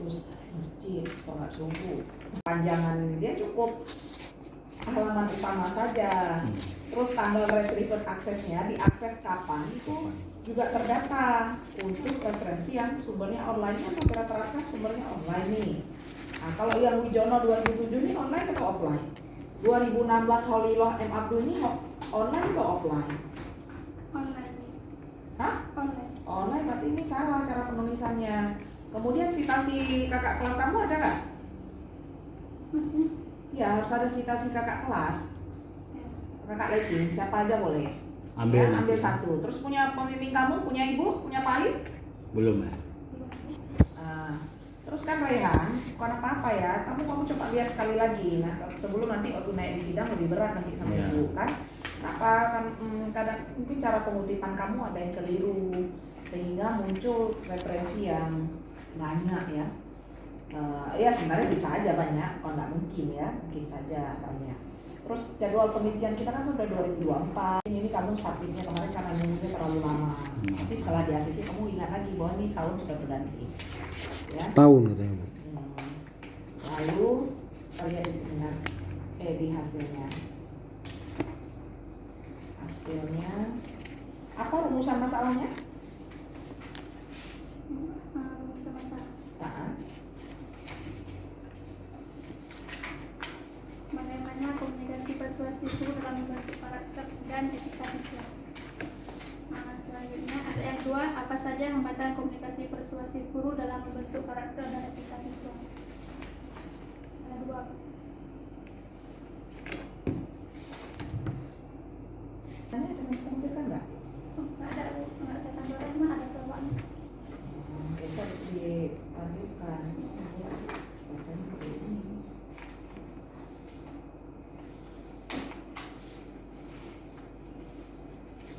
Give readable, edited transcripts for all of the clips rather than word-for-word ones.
terus masjid, sholat subuh. Panjangan dia cukup halaman utama saja. Terus tanggal retrieval aksesnya diakses kapan itu juga terdata untuk referensi yang sumbernya online kan rata-rata sumbernya online nih. Nah, kalau yang Wijono 2007 ini online atau offline? 2016 Holiloh M Abdul ini online atau offline? Online. Hah? Online. Online berarti ini salah cara penulisannya. Kemudian citasi kakak kelas kamu ada nggak? Maksudnya? Ya harus ada citasi kakak kelas. Kakak Lekin, siapa aja boleh. Ambil Ya, ambil satu. Terus punya pembimbing kamu, punya ibu, punya Pak Ali? belum ya? Terus kan Raihan, bukan apa-apa ya. Kamu coba lihat sekali lagi. Nah, sebelum nanti waktu naik di sidang lebih berat nanti sama ibu kan. Kenapa kan kadang mungkin cara pengutipan kamu ada yang keliru sehingga muncul referensi yang banyak ya. Ya sebenarnya bisa aja banyak, kalau nggak mungkin ya, mungkin saja banyak. Terus jadwal penelitian kita kan sudah 2024. Ini kamu submitnya kemarin karena nunggunya terlalu lama. Nanti setelah di ACC kamu ingat lagi bahwa ini tahun sudah berganti. Ya. Setahun katanya Bu. Lalu kita lihat di sini di hasilnya. Hasilnya apa rumusan masalahnya? Rumusan masalah. Nah, Bagaimana komunikasi persuasi guru dalam membentuk karakter dan etika siswa. Selanjutnya ada yang kedua, apa saja hambatan komunikasi persuasi guru dalam membentuk karakter dan etika siswa. Ada dua. Tanya ada yang ditampilkan nggak? Oh, nggak ada Bu, nggak saya tampilkan, cuma ada soalnya. Bisa ditampilkan. Bacanya seperti ini.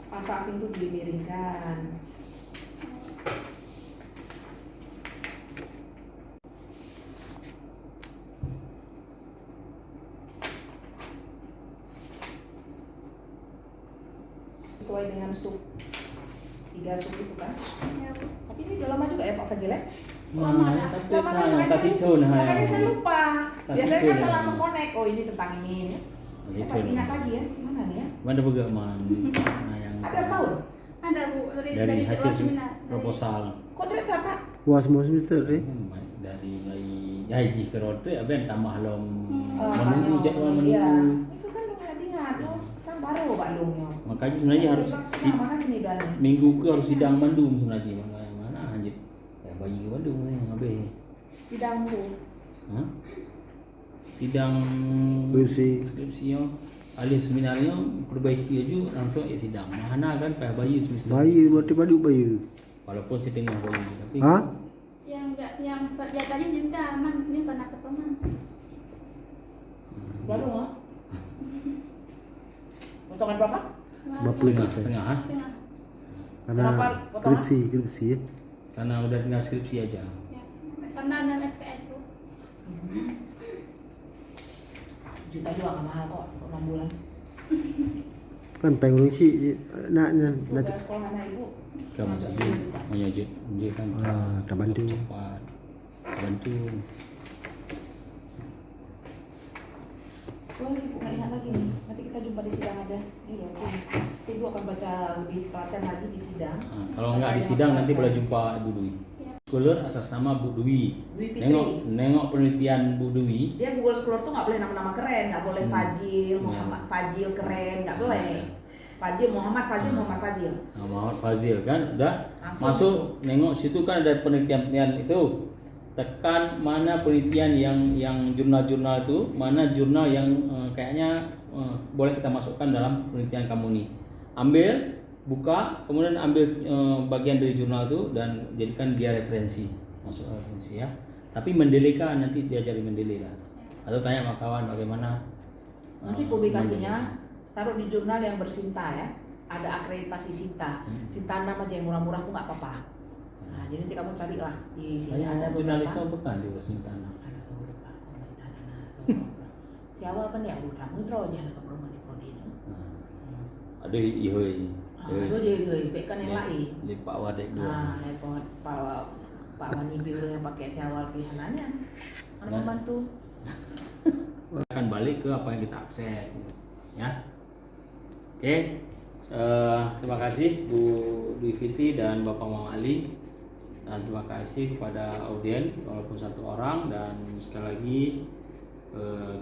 Masa asing itu dimiringkan. Sesuai dengan sub 3 sub itu kan. Ya Bu. Tapi ini udah lama juga ya Pak Fadil ya? Lama dah. tapi Lama kan makanya saya lupa. Biasanya kan saya langsung connect. Oh ini tentang ini. Saya ingat lagi ya. Mana nih ya? Mana juga yang Ada setahun? Ada Bu, dari hasil seminar. proposal. Kok ternyata Pak? Wah semua semester Dari mulai haji ke rote aben tambah lom Menunggu menunggu jadwal menunggu. Iya. Itu kan lu ingat lu kesan baru Pak Lumio. Makanya sebenarnya harus mana ini dan minggu ke harus sidang Bandung sebenarnya mana anjir ya bayi ke Bandung nih ngabe. sidang Bu. Hah? Sidang skripsi yo alias seminarnya perbaiki aja langsung ya sidang. Mana kan kayak bayi semester. bayi berarti padu bayi. Walaupun setengah bayi tapi Hah? Yang tadi cinta aman, ini karena keteman. Baru nggak? Potongan berapa? 50%. setengah. Setengah. Karena Kenapa potongan? skripsi ya. Karena udah tinggal skripsi aja. Ya. Karena dan SKS Bu. Juta juga nggak mahal kok, 6 bulan. Kan pengen sih nak Bayar sekolah anak ibu. Kamu saja menyajut dia kan. tak bantu. Cepat bantu. Oh ibu nggak ingat lagi nih. Nanti kita jumpa di sidang aja. Ini loh. Nanti ibu akan baca lebih telaten lagi di sidang. Nah, kalau nggak di sidang nanti boleh jumpa Ibu Dwi. Ya. Scholar atas nama Bu Dwi. Dwi Fitri. Nengok penelitian Bu Dwi. Dia Google Scholar tuh nggak boleh nama-nama keren, nggak boleh Fajil, Muhammad Fajil keren, nggak boleh. Fajil Muhammad Fajil. Nah, Muhammad Fazil kan udah Langsung. masuk nengok situ kan ada penelitian itu. Tekan mana penelitian yang jurnal-jurnal itu, mana jurnal yang kayaknya boleh kita masukkan dalam penelitian kamu nih. Ambil, buka, kemudian ambil bagian dari jurnal itu dan jadikan dia referensi, masuk referensi ya. Tapi mendelehkan nanti diajari mendeleh lah. Atau tanya sama kawan bagaimana. Nanti publikasinya taruh di jurnal yang bersinta ya. Ada akreditasi Sinta. Sinta nama aja yang murah-murah tuh nggak apa-apa. Nah, jadi nanti kamu carilah di sini ada jurnalis beberapa. itu bukan di urusan tanah. Ada seluruh Pak, si awal kan ya udah mutro aja ke perumahan di Prodi ini. Ada ihoi. Aduh dia itu kan yang lain. Di Pak Wadek dua. Nah, lepot Pak Bani biru yang pakai syawal pilihanannya. Mana Ya. membantu? Akan balik ke apa yang kita akses gitu. Ya. Oke. Terima kasih Bu Dwi Fitri dan Bapak Muhammad Ali, dan terima kasih kepada audien walaupun satu orang, dan sekali lagi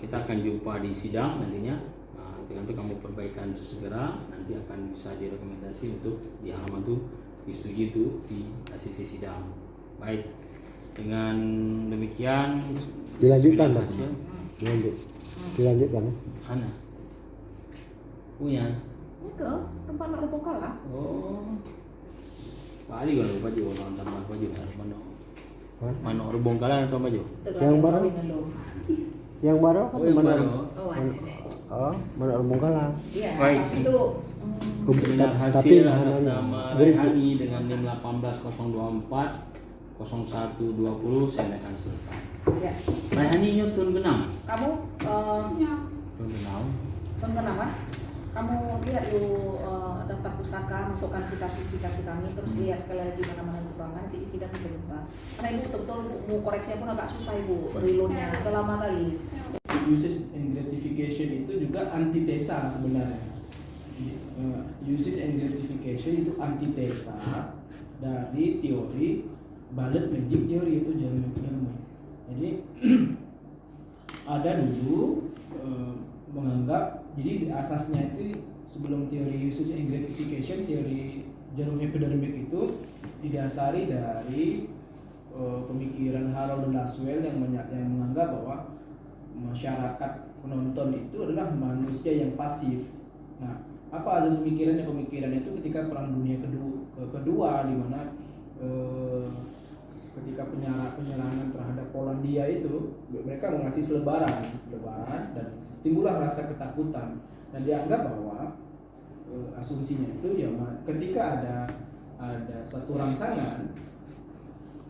kita akan jumpa di sidang nantinya. Nanti kamu perbaikan segera, nanti akan bisa direkomendasi untuk di halaman itu disetujui itu di ACC sidang. Baik, dengan demikian Dilanjutkan, Pak. hasil Dilanjutkan. mana punya. Itu tempat nak rupuk kalah. Oh, Pak Ali kalau baju nonton baju Hah? mana orang bongkalan atau baju? Yang baru? Yang baru Oh, yang mana? baru. Oh, ada. Oh, mana Bongkala. Iya. Baik. Itu Seminar Tapi hasil atas anu, nama berikut. Raihani dengan NIM 18024 0120 saya akan selesai. ya. Raihani nyutun benang. Kamu Ya. Nyutun benang. apa? Kamu lihat dulu daftar pustaka, masukkan citasi kami, terus lihat sekali lagi mana-mana kekurangan, nanti isi dan lupa. Karena ibu betul-betul mau koreksinya pun agak susah ibu, reloadnya udah lama kali. Usage and gratification itu juga antitesa sebenarnya. Usage and gratification itu antitesa dari teori Ballet Magic Theory, itu Jeremy. Jadi ada dulu menganggap, jadi asasnya itu sebelum teori usage and gratification, teori jarum epidermik itu didasari dari pemikiran Harold dan Laswell yang menganggap bahwa masyarakat penonton itu adalah manusia yang pasif. Nah, apa asas pemikirannya? Pemikiran itu ketika Perang Dunia kedua di mana ketika penyerangan terhadap Polandia itu mereka mengasih selebaran dan timbullah rasa ketakutan, dan dianggap bahwa asumsinya itu ya ketika ada satu rangsangan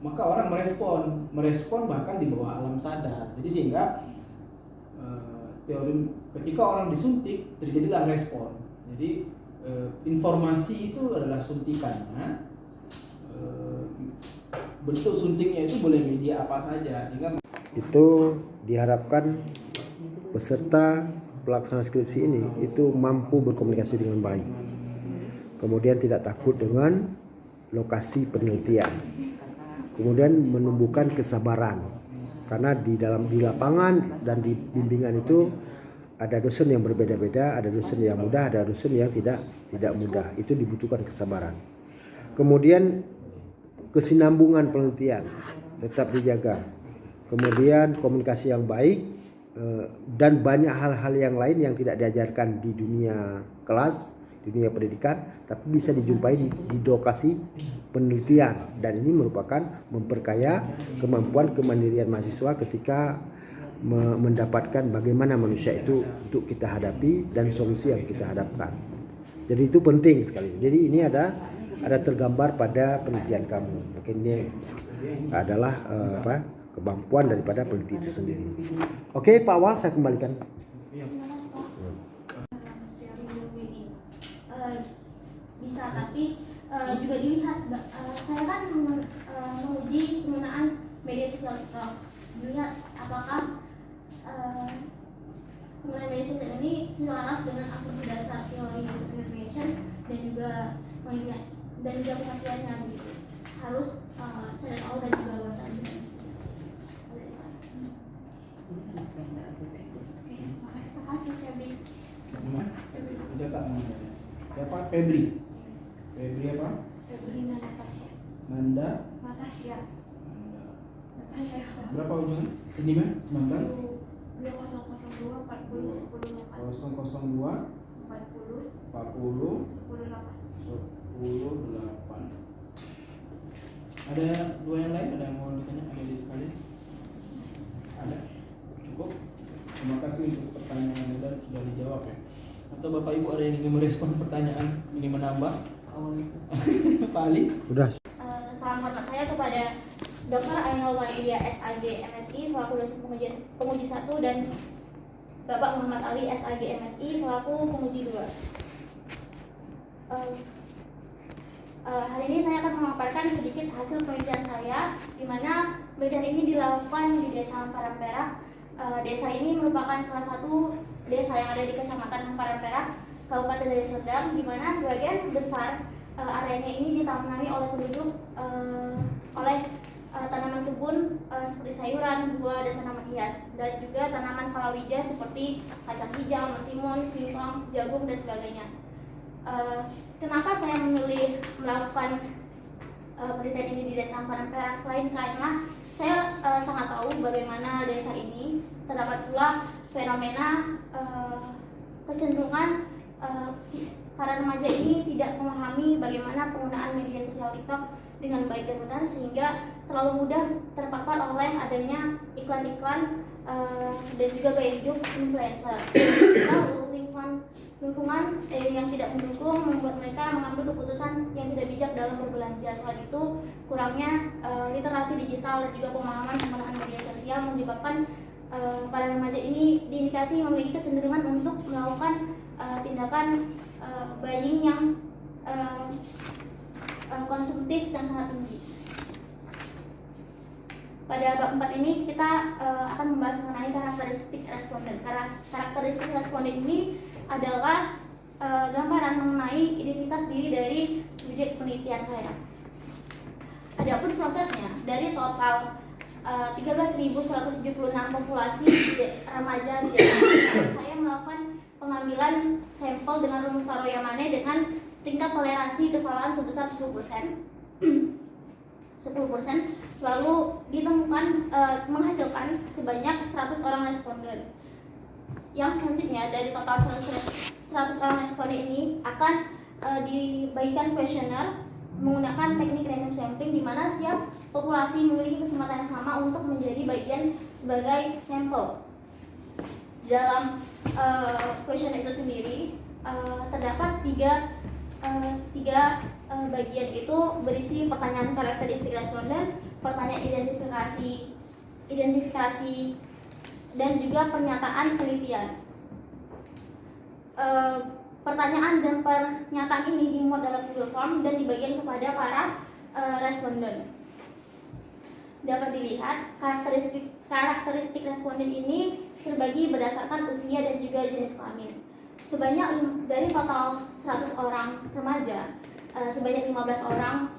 maka orang merespon bahkan di bawah alam sadar. Jadi sehingga teori ketika orang disuntik terjadilah respon. Jadi informasi itu adalah suntikannya, bentuk suntiknya itu boleh media apa saja, sehingga Itu diharapkan peserta pelaksana skripsi ini itu mampu berkomunikasi dengan baik. Kemudian tidak takut dengan lokasi penelitian. Kemudian menumbuhkan kesabaran. Karena di lapangan dan di bimbingan itu ada dosen yang berbeda-beda, ada dosen yang mudah, ada dosen yang tidak mudah. Itu dibutuhkan kesabaran. Kemudian kesinambungan penelitian tetap dijaga. Kemudian komunikasi yang baik, dan banyak hal-hal yang lain yang tidak diajarkan di dunia kelas, di dunia pendidikan, tapi bisa dijumpai di lokasi penelitian, dan ini merupakan memperkaya kemampuan kemandirian mahasiswa ketika mendapatkan bagaimana manusia itu untuk kita hadapi dan solusi yang kita hadapkan. Jadi itu penting sekali. Jadi ini ada tergambar pada penelitian kamu. Mungkin ini adalah kemampuan daripada peneliti itu sendiri. Oke, Pak Wal, saya kembalikan. Teori biomedi bisa, tapi juga dilihat. Saya kan menguji penggunaan media sosial TikTok, dilihat apakah penggunaan media sosial ini selaras dengan asumsi dasar teori user creation dan juga penelitian dan juga pengertiannya begitu. Harus cari tahu dan juga baca. Terima kasih Febri. mencetak namanya. Siapa? Febri apa? Febri Natasha. Nanda. Natasha. Berapa ujungnya? Ini mah 19 2002 40 10 8 002 40 40 10 8. 10 8. Ada dua yang lain, ada yang mau ditanya? Ada di sekali? Ada? Cukup? Terima kasih untuk pertanyaan dan sudah dijawab ya. Atau Bapak Ibu ada yang ingin merespon pertanyaan, ingin menambah? Pak Ali? Udah. Salam hormat saya kepada Dr. Ainul Walidia SAG MSI selaku dosen penguji 1 dan Bapak Muhammad Ali SAG MSI selaku penguji 2. Hari ini saya akan memaparkan sedikit hasil penelitian saya, di mana penelitian ini dilakukan di Desa Hamparan Perak. Desa ini merupakan salah satu desa yang ada di Kecamatan Hamparan Perak, Kabupaten Deli Serdang, di mana sebagian besar areanya ini ditanami oleh penduduk oleh tanaman kebun seperti sayuran, buah, dan tanaman hias, dan juga tanaman palawija seperti kacang hijau, mentimun, singkong, jagung, dan sebagainya. Kenapa saya memilih melakukan penelitian ini di Desa Hamparan Perak? Selain karena saya sangat tahu bagaimana desa ini terdapat pula fenomena kecenderungan para remaja ini tidak memahami bagaimana penggunaan media sosial TikTok dengan baik dan benar, sehingga terlalu mudah terpapar oleh adanya iklan-iklan dan juga gaya hidup influencer. Lalu lingkungan yang tidak mendukung membuat mereka mengambil keputusan yang tidak bijak dalam berbelanja. Selain itu, kurangnya literasi digital dan juga pemahaman penggunaan media sosial menyebabkan para remaja ini diindikasi memiliki kecenderungan untuk melakukan tindakan buying yang konsumtif yang sangat tinggi. Pada bab 4 ini kita akan membahas mengenai karakteristik responden. Karakteristik responden ini adalah gambaran mengenai identitas diri dari subjek penelitian saya. Adapun prosesnya, dari total 13.176 populasi remaja di desa, saya melakukan pengambilan sampel dengan rumus Taro Yamane dengan tingkat toleransi kesalahan sebesar 10%. 10%, lalu ditemukan menghasilkan sebanyak 100 orang responden. Yang selanjutnya dari total 100 orang responden ini akan dibagikan kuesioner menggunakan teknik random sampling, di mana setiap populasi memiliki kesempatan yang sama untuk menjadi bagian sebagai sampel. Dalam kuesioner itu sendiri terdapat tiga bagian, itu berisi pertanyaan karakteristik responden, pertanyaan identifikasi dan juga pernyataan penelitian. Pertanyaan dan pernyataan ini dimuat dalam Google Form dan dibagikan kepada para responden. Dapat dilihat karakteristik responden ini terbagi berdasarkan usia dan juga jenis kelamin. Sebanyak dari total 100 orang remaja, sebanyak 15 orang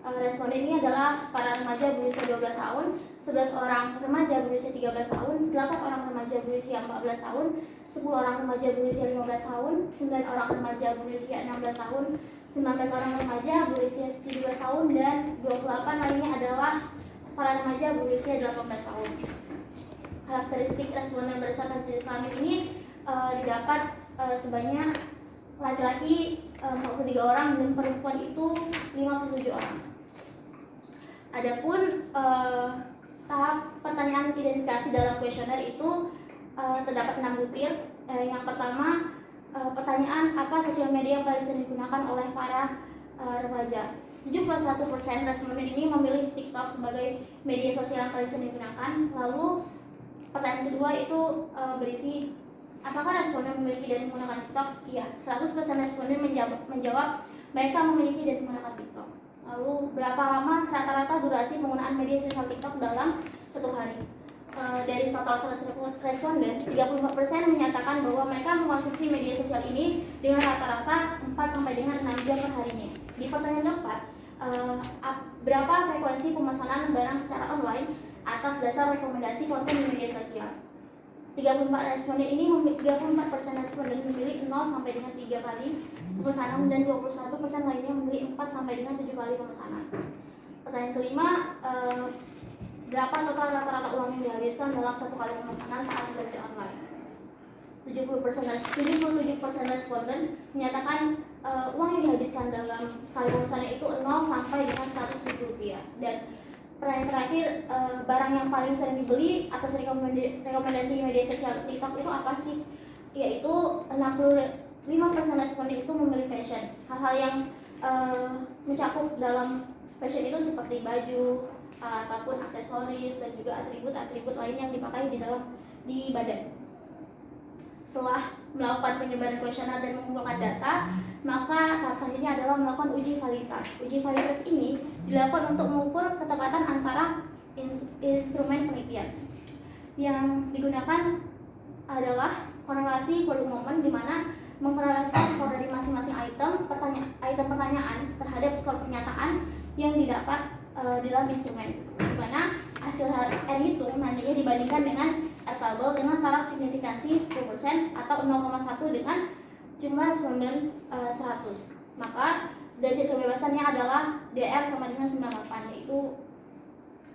responden ini adalah para remaja berusia 12 tahun, 11 orang remaja berusia 13 tahun, 8 orang remaja berusia 14 tahun, 10 orang remaja berusia 15 tahun, 9 orang remaja berusia 16 tahun, 19 orang remaja berusia 17 tahun, dan 28 lainnya adalah para remaja berusia 18 tahun. Karakteristik responden berdasarkan jenis kelamin ini didapat sebanyak laki-laki 43 orang dan perempuan itu 57 orang. Adapun tahap pertanyaan identifikasi dalam kuesioner itu terdapat 6 butir. Yang pertama, pertanyaan apa sosial media yang paling sering digunakan oleh para remaja. 71% responden ini memilih TikTok sebagai media sosial yang paling sering digunakan. Lalu pertanyaan kedua itu berisi apakah responden memiliki dan menggunakan TikTok? Iya, 100% responden menjawab mereka memiliki dan menggunakan TikTok. Lalu berapa lama rata-rata durasi penggunaan media sosial TikTok dalam satu hari? Dari total 100 responden, 34% menyatakan bahwa mereka mengkonsumsi media sosial ini dengan rata-rata 4 sampai dengan 6 jam per harinya. Di pertanyaan keempat, berapa frekuensi pemesanan barang secara online atas dasar rekomendasi konten di media sosial? 34% responden memilih 0 sampai dengan 3 kali pemesanan, dan 21% lainnya memilih 4 sampai dengan 7 kali pemesanan. Pertanyaan kelima, berapa total rata-rata uang yang dihabiskan dalam satu kali pemesanan saat belanja online? 77% responden menyatakan uang yang dihabiskan dalam sekali pemesanan itu 0 sampai dengan 100 ribu rupiah. Dan pertanyaan terakhir, barang yang paling sering dibeli atas rekomendasi media sosial TikTok itu apa sih? Yaitu 65% responden itu memilih fashion. Hal-hal yang mencakup dalam fashion itu seperti baju ataupun aksesoris dan juga atribut-atribut lain yang dipakai di badan. Setelah melakukan penyebaran kuesioner dan mengumpulkan data, maka tahap selanjutnya adalah melakukan uji validitas. Uji validitas ini dilakukan untuk mengukur ketepatan antara instrumen penelitian. Yang digunakan adalah korelasi volume moment, di mana mengkorelasikan skor dari masing-masing item pertanyaan terhadap skor pernyataan yang didapat dalam instrumen, di mana hasil R hitung nantinya dibandingkan dengan R tabel dengan taraf signifikansi 10% atau 0,1 dengan jumlah responden 100. Maka derajat kebebasannya adalah DR sama dengan 98, yaitu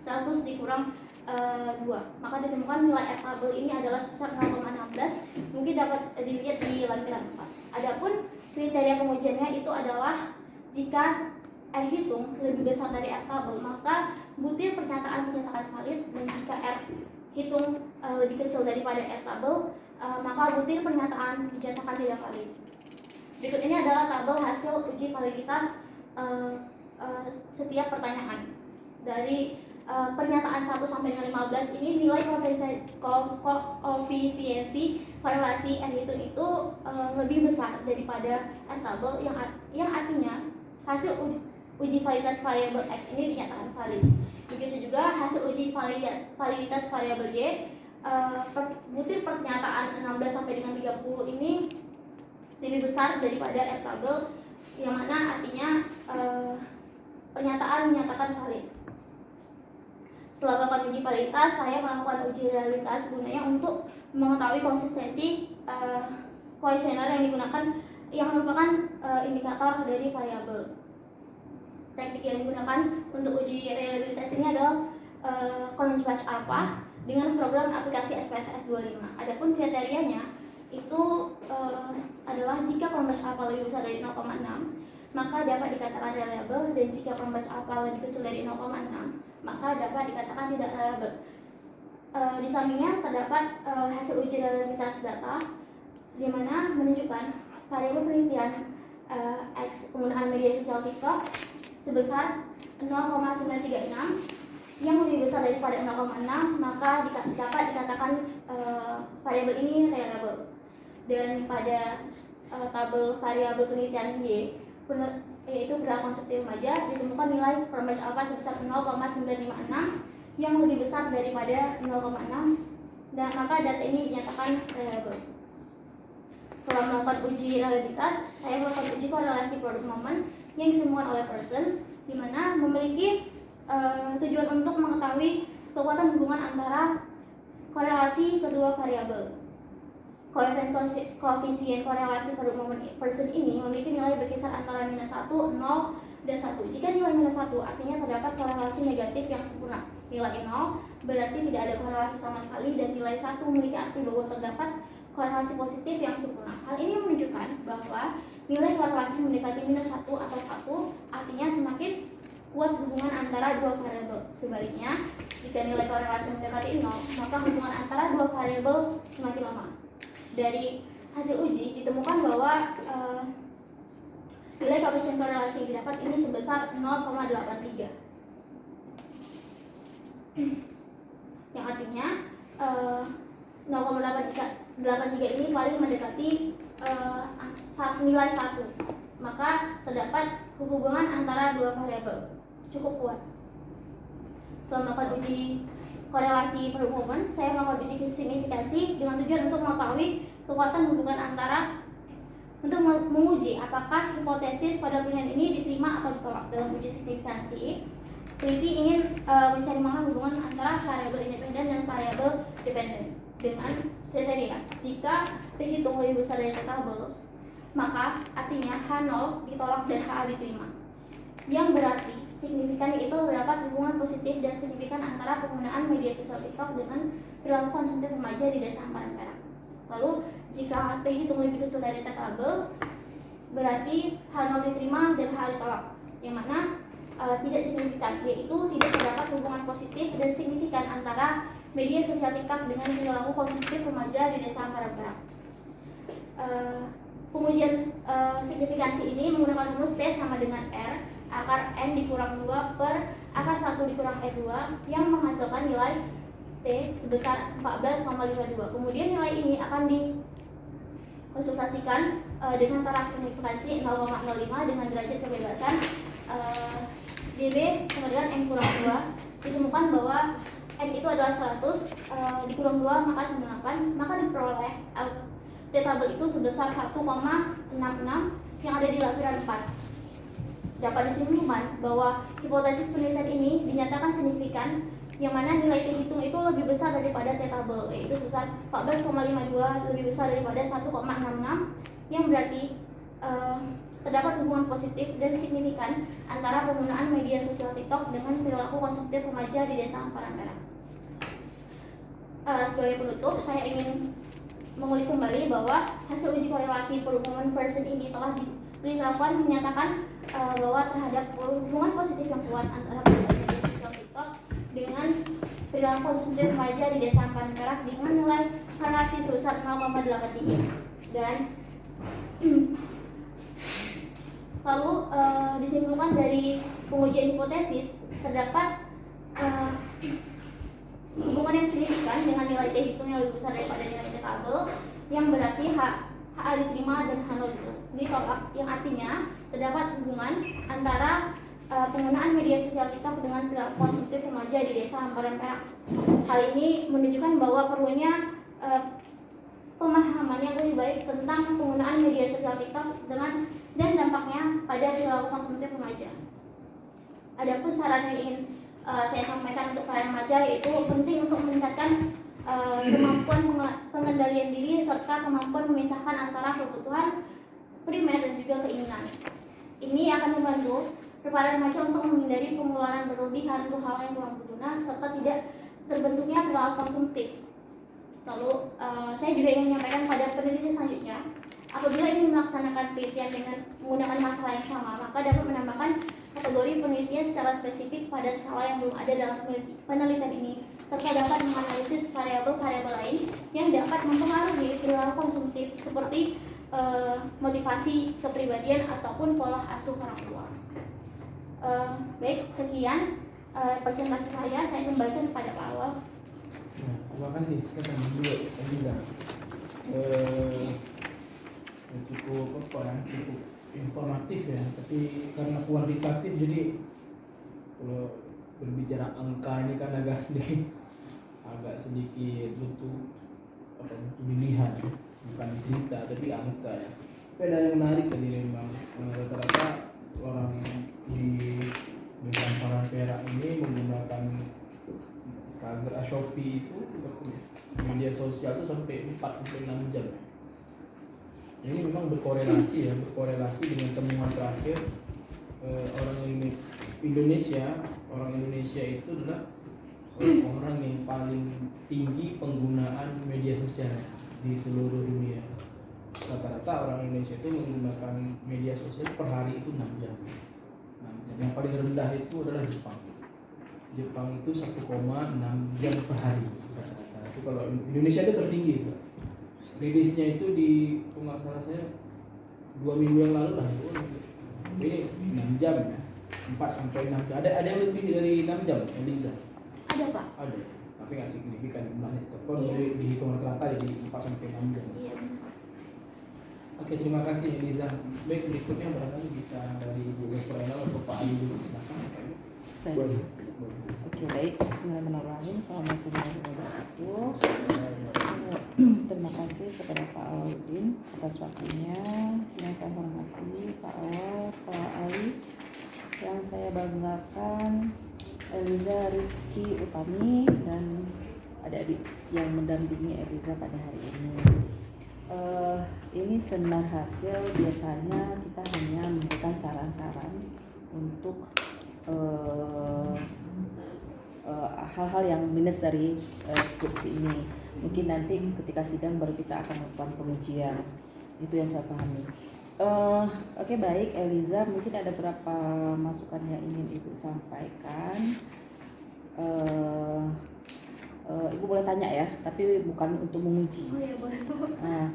100 dikurang 2. Maka ditemukan nilai R tabel ini adalah sebesar 0,16. Mungkin dapat dilihat di lampiran 4. Adapun kriteria pengujiannya itu adalah jika R hitung lebih besar dari R tabel, maka butir pernyataan dinyatakan valid, dan jika R hitung lebih kecil daripada R tabel, maka butir pernyataan dinyatakan tidak valid. Berikut ini adalah tabel hasil uji validitas setiap pertanyaan. Dari pernyataan 1 sampai dengan 15 ini nilai koefisiensi korelasi R hitung itu lebih besar daripada R tabel, yang artinya hasil uji validitas variabel X ini dinyatakan valid. Begitu juga hasil uji validitas variabel Y, butir pernyataan 16 sampai dengan 30 ini lebih besar daripada R tabel, yang mana artinya pernyataan dinyatakan valid. Setelah melakukan uji validitas, saya melakukan uji realitas gunanya untuk mengetahui konsistensi kuesioner yang digunakan, yang merupakan indikator dari variabel. Teknik yang digunakan untuk uji reliabilitas ini adalah Cronbach Alpha dengan program aplikasi SPSS 25. Adapun kriterianya itu adalah jika Cronbach Alpha lebih besar dari 0,6, maka dapat dikatakan reliable, dan jika Cronbach Alpha lebih kecil dari 0,6, maka dapat dikatakan tidak reliable. Di sampingnya terdapat hasil uji reliabilitas data, di mana menunjukkan variabel penelitian X penggunaan media sosial TikTok sebesar 0,936 yang lebih besar daripada 0,6, maka dapat dikatakan variabel ini reliable. Dan pada tabel variabel penelitian Y, yaitu perilaku konsumtif remaja, ditemukan nilai Cronbach Alpha sebesar 0,956 yang lebih besar daripada 0,6, dan maka data ini dinyatakan reliable. Setelah melakukan uji reliabilitas, saya melakukan uji korelasi product moment yang ditemukan oleh Pearson, di mana memiliki tujuan untuk mengetahui kekuatan hubungan antara korelasi kedua variabel. Koefisien korelasi product moment Pearson ini memiliki nilai berkisar antara -1, 0, dan 1. Jika nilai -1 artinya terdapat korelasi negatif yang sempurna. Nilai 0 berarti tidak ada korelasi sama sekali, dan nilai 1 memiliki arti bahwa terdapat korelasi positif yang sempurna. Hal ini menunjukkan bahwa nilai korelasi mendekati -1 atau 1, artinya semakin kuat hubungan antara dua variabel. Sebaliknya, jika nilai korelasi mendekati 0, maka hubungan antara dua variabel semakin lemah. Dari hasil uji ditemukan bahwa nilai koefisien korelasi yang didapat ini sebesar 0,83, yang artinya 0,83 ini paling mendekati nilai 1, maka terdapat hubungan antara dua variabel cukup kuat. Setelah melakukan uji korelasi product moment, saya melakukan uji signifikansi dengan tujuan untuk mengetahui kekuatan hubungan antara, untuk menguji apakah hipotesis pada penelitian ini diterima atau ditolak. Dalam uji signifikansi, peneliti ingin mencari makna hubungan antara variabel independen dan variabel dependen dengan kriteria jika T hitung lebih besar dari T tabel, maka artinya H0 ditolak dan HA diterima, yang berarti signifikan itu terdapat hubungan positif dan signifikan antara penggunaan media sosial TikTok dengan perilaku konsumtif remaja di desa Hamparan Perak. Lalu jika T hitung lebih kecil dari T tabel, berarti H0 diterima dan HA ditolak, yang mana tidak signifikan, yaitu tidak terdapat hubungan positif dan signifikan antara media sosial TikTok dengan perilaku konsumtif remaja di desa Hamparan Perak. Pengujian signifikansi ini menggunakan rumus T sama dengan R akar N dikurang 2 per akar 1 dikurang R2 yang menghasilkan nilai T sebesar 14,52. Kemudian nilai ini akan konsultasikan dengan taraf signifikansi 0,05 dengan derajat kebebasan dB kemudian N kurang 2, ditemukan bahwa N itu adalah 100 dikurang 2 maka 98, maka diperoleh T-tabel itu sebesar 1,66 yang ada di lampiran 4. Dapat disimpulkan bahwa hipotesis penelitian ini dinyatakan signifikan yang mana nilai T hitung itu lebih besar daripada T-tabel, yaitu sebesar 14,52 lebih besar daripada 1,66 yang berarti terdapat hubungan positif dan signifikan antara penggunaan media sosial TikTok dengan perilaku konsumtif remaja di Desa Hamparan Perak. Sebagai penutup, saya ingin mengulik kembali bahwa hasil uji korelasi perhubungan person ini telah dilakukan menyatakan bahwa terhadap hubungan positif yang kuat antara penggunaan media sosial TikTok dengan perilaku konsumtif remaja di Desa Hamparan Perak dengan nilai korelasi sebesar 0,83 dan lalu disimpulkan dari pengujian hipotesis terdapat hubungan yang signifikan dengan nilai T hitung yang lebih besar daripada nilai T-tabel yang berarti HA diterima dan H0 ditolak, yang artinya terdapat hubungan antara penggunaan media sosial TikTok dengan perilaku konsumtif remaja di Desa Hamparan Perak. Hal ini menunjukkan bahwa perlunya pemahaman yang lebih baik tentang penggunaan media sosial TikTok dan dampaknya pada perilaku konsumtif remaja. Adapun saran yang ingin saya sampaikan untuk para remaja yaitu penting untuk meningkatkan kemampuan pengendalian diri serta kemampuan memisahkan antara kebutuhan primer dan juga keinginan. Ini akan membantu para remaja untuk menghindari pengeluaran berlebihan untuk hal yang kurang berguna serta tidak terbentuknya perilaku konsumtif. Lalu saya juga ingin menyampaikan pada peneliti selanjutnya, apabila ingin melaksanakan penelitian dengan menggunakan masalah yang sama, maka dapat menambahkan kategori penelitian secara spesifik pada skala yang belum ada dalam penelitian ini, serta dapat menganalisis variabel-variabel lain yang dapat mempengaruhi perilaku konsumtif seperti motivasi kepribadian ataupun pola asuh orang tua. Baik, sekian presentasi saya kembalikan kepada Pak Awal. Terima kasih. Saya tanya dulu juga. Cukup informatif ya. Tapi karena kuantitatif jadi kalau berbicara angka ini kan agak sedikit butuh dilihat, bukan cerita tapi angka ya. Tapi ada yang menarik tadi memang rata-rata orang di Desa Hamparan Perak ini menggunakan Instagram, Shopee itu media sosial itu sampai 4-6 jam. Ini memang berkorelasi dengan temuan terakhir orang Indonesia itu adalah orang yang paling tinggi penggunaan media sosial di seluruh dunia. Rata-rata orang Indonesia itu menggunakan media sosial per hari itu 6 jam. Yang paling rendah itu adalah Jepang. Jepang itu 1,6 jam per hari. Itu kalau Indonesia itu tertinggi. Rilisnya itu di nggak salah saya 2 minggu yang lalu lah. Ini 6 jam ya. 4-6 jam. Ada yang lebih dari 6 jam, Eliza? Ada Pak. Ada. Tapi nggak signifikan jumlahnya. Kalau Iya. dihitung rata-rata jadi 4-6 jam. Iya. Oke, terima kasih Eliza. Baik, berikutnya barangkali bisa dari Ibu Dr. Ella atau Pak Ali dulu. Silakan. Saya. Oke, baik. Bismillahirrahmanirrahim. Assalamualaikum warahmatullahi wabarakatuh. Terima kasih kepada Pak Alauddin atas waktunya. Yang saya hormati Pak Awal, Pak Ali. Yang saya banggakan Eliza Rizky Utami dan adik-adik yang mendampingi Eliza pada hari ini. Ini seminar hasil biasanya kita hanya memberikan saran-saran untuk hal-hal yang minus dari skripsi ini. Mungkin nanti ketika sidang baru kita akan melakukan pengujian. Itu yang saya pahami. Oke, baik Eliza, mungkin ada beberapa masukan yang ingin Ibu sampaikan. Ibu boleh tanya ya, tapi bukan untuk menguji. Oh iya, boleh. Nah,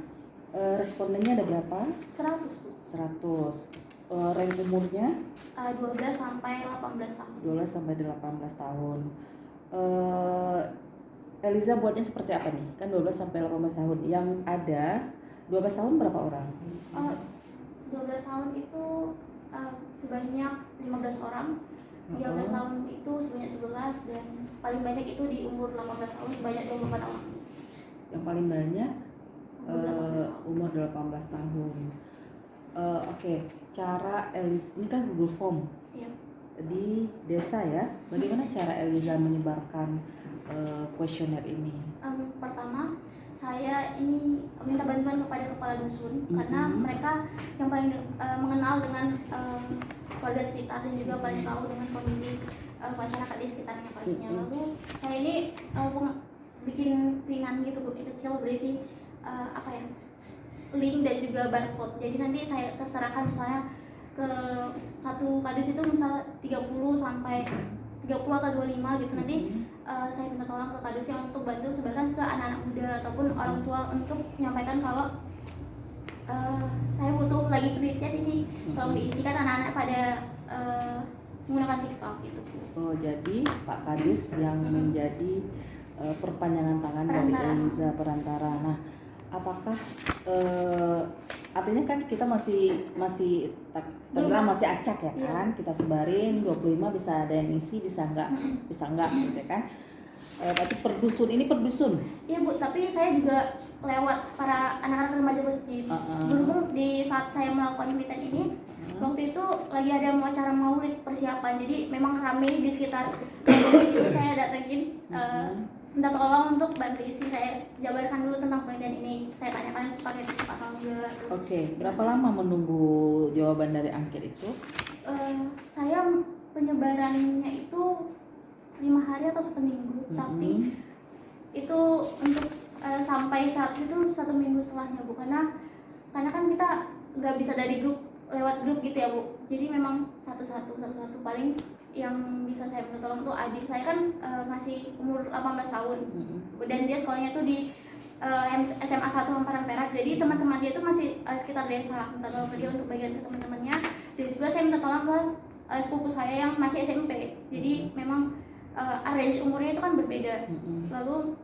respondennya ada berapa? 100 Bu. 100. Rank umurnya 12 sampai 18 tahun. 12 sampai 18 tahun. Eliza buatnya seperti apa nih? Kan 12 sampai 18 tahun. Yang ada 12 tahun berapa orang? 12 tahun itu sebanyak 15 orang, 13 tahun itu sebanyak 11, dan paling banyak itu di umur 18 tahun sebanyak 24 orang. Yang paling banyak Umur 18 tahun. umur 18 tahun. Oke, cara ini kan Google Form Iya. di desa ya. Bagaimana cara Eliza menyebarkan kuesioner ini? Pertama, saya ini minta bantuan kepada kepala dusun karena mereka yang paling mengenal dengan warga sekitar dan juga paling tahu dengan kondisi masyarakat di sekitarnya pastinya. Lalu saya ini bikin ringan gitu, Bu, kecil berisi link dan juga barcode. Jadi nanti saya terserahkan misalnya ke satu kardus itu misalnya 30 sampai 30 atau 25 gitu. Nanti saya minta tolong ke kardusnya untuk bantu sebarkan ke anak-anak muda ataupun orang tua untuk menyampaikan kalau saya butuh lagi penelitian ini, tolong diisikan anak-anak pada menggunakan TikTok gitu. Oh, jadi Pak Kadus yang menjadi perpanjangan tangan dari Eliza, perantara. Nah, apakah artinya kan kita masih acak ya kan? Kita sebarin 25, bisa ada yang isi, bisa enggak gitu kan? Berarti per dusun. Iya, Bu, tapi saya juga lewat para anak-anak remaja masjid. Berhubung di saat saya melakukan penelitian ini, waktu itu lagi ada acara maulid persiapan, jadi memang ramai di sekitar itu. Saya datengin minta tolong untuk bantu isi, saya jabarkan dulu tentang penelitian ini, saya tanyakan pakai cepat atau enggak. Oke, berapa lama menunggu jawaban dari angket itu? Saya penyebarannya itu 5 hari atau 1 minggu, tapi itu untuk sampai saat itu 1 minggu setelahnya, Bu, karena kan kita nggak bisa dari lewat grup gitu ya, Bu. Jadi memang satu-satu paling yang bisa saya minta tolong tuh adik saya kan masih umur 18 tahun dan dia sekolahnya tuh di SMA 1 Hamparan Perak. Jadi teman-teman dia tuh masih sekitar desa, minta tolong ke dia untuk bagian ke teman-temannya. Dan juga saya minta tolong ke sepupu saya yang masih SMP. Jadi memang range umurnya itu kan berbeda. Lalu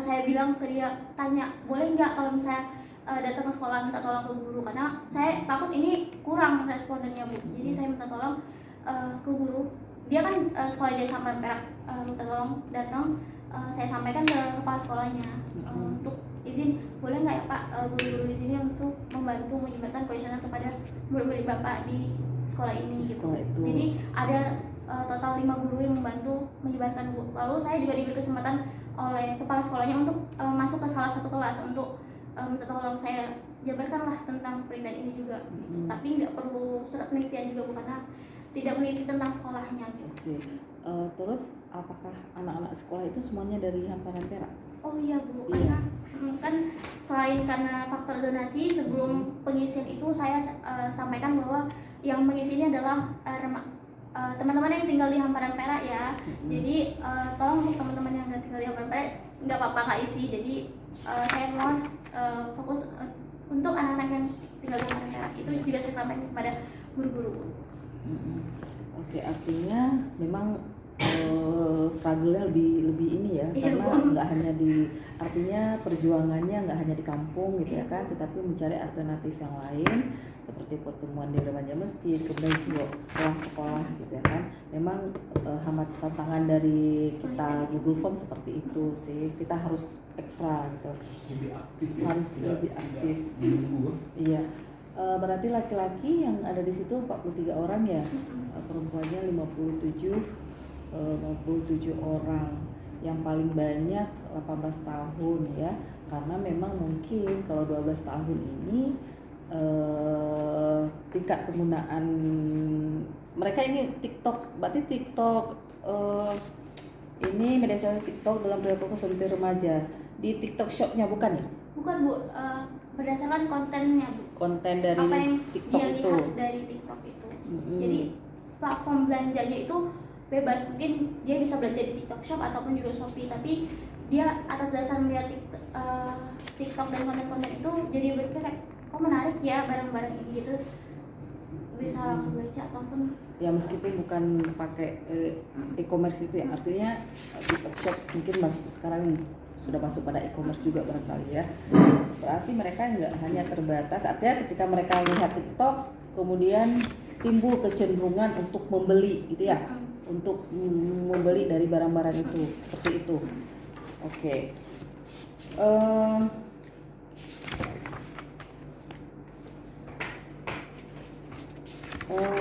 saya bilang ke dia, tanya boleh nggak kalau misalnya datang ke sekolah minta tolong ke guru, karena saya takut ini kurang respondennya, Bu. Jadi saya minta tolong ke guru. Dia kan sekolah di desa Hamparan Perak, minta tolong datang, saya sampaikan ke kepala sekolahnya untuk izin boleh nggak ya Pak, guru-guru di sini untuk membantu menyebarkan kuesioner kepada murid-murid Bapak di sekolah ini gitu. Jadi ada total 5 guru yang membantu menyebarkan, Bu. Lalu saya juga diberi kesempatan oleh kepala sekolahnya untuk masuk ke salah satu kelas untuk minta tolong saya jabarkanlah tentang penelitian ini juga. Tapi nggak perlu surat penelitian juga, Bu, karena tidak meneliti tentang sekolahnya. Oke. Terus apakah anak-anak sekolah itu semuanya dari Hamparan Perak? Oh iya, Bu, karena kan selain karena faktor zonasi, sebelum pengisian itu saya sampaikan bahwa yang mengisi ini adalah teman-teman yang tinggal di Hamparan Perak ya. Jadi tolong untuk teman-teman yang nggak tinggal di Hamparan Perak nggak apa-apa nggak isi. Jadi saya mohon fokus untuk anak-anak yang tinggal di Hamparan Perak. Itu juga saya sampaikan kepada guru-guru. Oke, artinya memang struggle-nya lebih ini ya, Iya, karena Bu. nggak hanya artinya perjuangannya nggak hanya di kampung gitu ya kan, tetapi mencari alternatif yang lain seperti pertemuan di remaja masjid, kemudian sekolah gitu ya kan. Memang tantangan dari kita Google Form seperti itu sih, kita harus ekstra gitu, Lebih aktif ya. harus lebih aktif. Iya. Berarti laki-laki yang ada di situ 43 orang ya, perempuannya 57 orang, yang paling banyak 18 tahun ya, karena memang mungkin kalau 12 tahun ini tingkat penggunaan mereka ini TikTok, berarti TikTok ini media sosial TikTok dalam periode konsumsi remaja di TikTok Shop-nya bukan ya? Bukan, Bu, berdasarkan kontennya, Bu. Konten dari apa yang TikTok dia itu. lihat dari TikTok itu. Jadi platform belanjanya itu bebas, mungkin dia bisa belanja di TikTok Shop ataupun juga Shopee, tapi dia atas dasar melihat TikTok dan konten-konten itu jadi berpikir kok menarik ya barang-barang ini gitu, bisa langsung baca ataupun Ya meskipun bukan pakai e-commerce itu ya, artinya TikTok Shop mungkin sekarang sudah masuk pada e-commerce juga barangkali ya. berarti mereka nggak hanya terbatas, artinya ketika mereka melihat TikTok kemudian timbul kecenderungan untuk membeli gitu ya, untuk membeli dari barang-barang itu, seperti itu. Oke.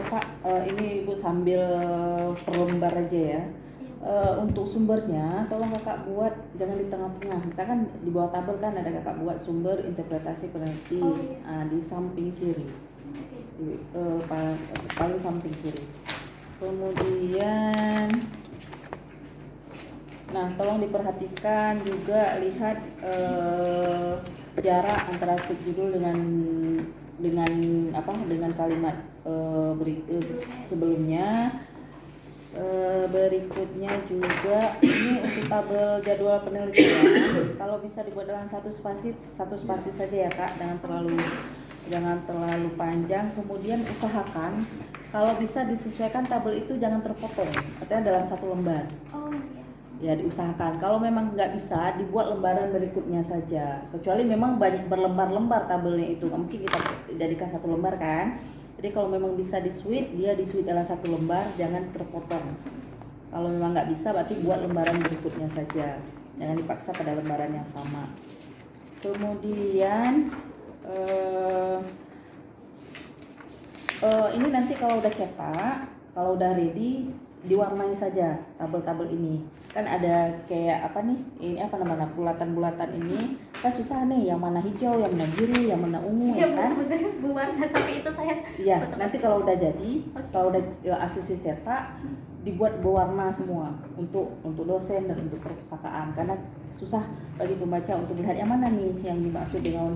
Pak, ini Ibu sambil perlembar aja ya. Untuk sumbernya, tolong kakak buat jangan di tengah-tengah. Misalkan di bawah tabel kan ada kakak buat sumber interpretasi peneliti di samping kiri, paling samping kiri. Kemudian, nah tolong diperhatikan juga, lihat jarak antara subjudul dengan kalimat sebelumnya. Berikutnya juga ini untuk tabel jadwal penelitian, kalau bisa dibuat dalam satu spasi saja ya Kak, jangan terlalu panjang. Kemudian usahakan kalau bisa disesuaikan tabel itu jangan terpotong, artinya dalam satu lembar. Ya diusahakan. Kalau memang nggak bisa, dibuat lembaran berikutnya saja. Kecuali memang banyak berlembar-lembar tabelnya itu, mungkin kita jadikan satu lembar kan. Jadi kalau memang bisa dia di suite dalam satu lembar, jangan terpotong. Kalau memang nggak bisa, berarti buat lembaran berikutnya saja. Jangan dipaksa pada lembaran yang sama. Kemudian ini nanti kalau udah cetak, kalau udah ready, diwarnai saja tabel-tabel ini. Kan ada kayak apa nih? Ini apa namanya? Bulatan-bulatan ini kan susah nih, yang mana hijau, yang mana biru, yang mana ungu Ya, kan? sebenarnya berwarna, tapi itu saya Iya, nanti kalau udah jadi, kalau udah ACC cetak, dibuat berwarna semua untuk dosen dan untuk perpustakaan, karena susah bagi pembaca untuk melihat yang mana nih yang dimaksud dengan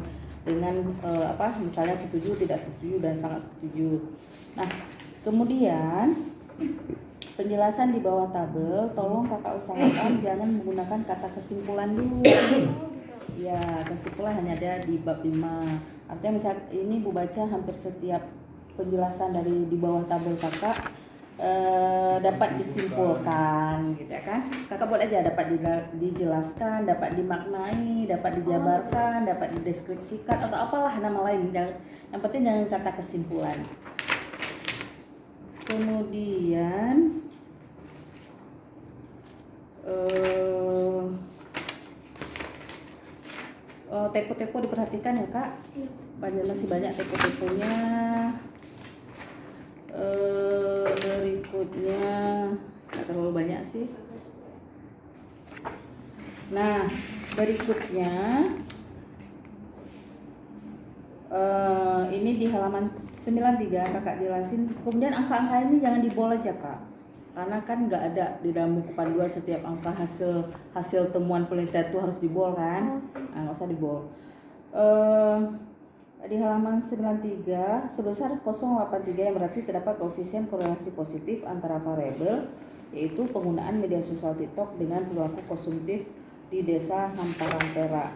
misalnya setuju, tidak setuju, dan sangat setuju. Nah, kemudian penjelasan di bawah tabel, tolong kakak usahakan jangan menggunakan kata kesimpulan dulu. Ya, kesimpulan hanya ada di bab 5. Artinya misal ini Bu baca hampir setiap penjelasan dari di bawah tabel kakak dapat disimpulkan gitu ya kan. Kakak buat aja dapat dijelaskan, dapat dimaknai, dapat dijabarkan, dapat dideskripsikan atau apalah nama lain. Yang penting jangan kata kesimpulan. Kemudian tepo-tepo diperhatikan ya Kak. Masih banyak tepo-teponya. Berikutnya nggak terlalu banyak sih. Nah, berikutnya ini di halaman 93 kakak jelasin. Kemudian angka-angka ini jangan dibol aja Kak, karena kan nggak ada di dalam buku panduan setiap angka hasil temuan penelitian itu harus dibol kan. Nah, nggak usah dibol. Di halaman 93 sebesar 0,83 yang berarti terdapat koefisien korelasi positif antara variabel, yaitu penggunaan media sosial TikTok dengan perilaku konsumtif di desa hamparan Perak.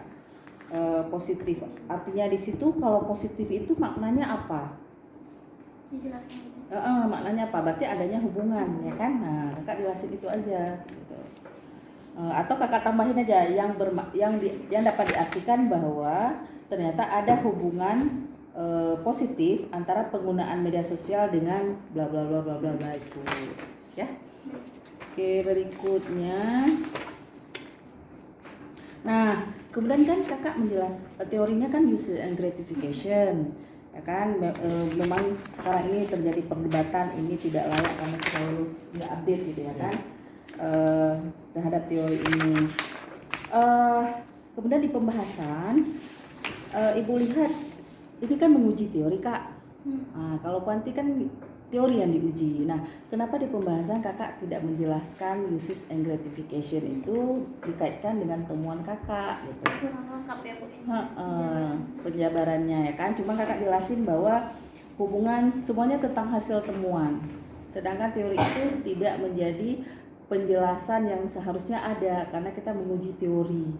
Positif artinya di situ kalau positif itu maknanya apa? dijelaskan. Maknanya apa? Berarti adanya hubungan ya kan? Nah kakak jelasin itu aja gitu. Atau kakak tambahin aja yang dapat diartikan bahwa ternyata ada hubungan positif antara penggunaan media sosial dengan bla bla bla bla bla bla itu ya. Oke, berikutnya. Nah, kemudian kan kakak menjelaskan teorinya kan user and gratification, ya kan? Memang sekarang ini terjadi perdebatan ini tidak layak karena terlalu tidak update gitu ya kan, terhadap teori ini. Kemudian di pembahasan, ibu lihat ini kan menguji teori Kak. Nah, kalau kuanti kan teori yang diuji. Nah, kenapa di pembahasan kakak tidak menjelaskan uses and gratification itu dikaitkan dengan temuan kakak gitu? Kurang lengkap ya Bu ini. Penjabarannya ya kan, cuma kakak jelasin bahwa hubungan semuanya tentang hasil temuan. Sedangkan teori itu tidak menjadi penjelasan yang seharusnya ada karena kita menguji teori.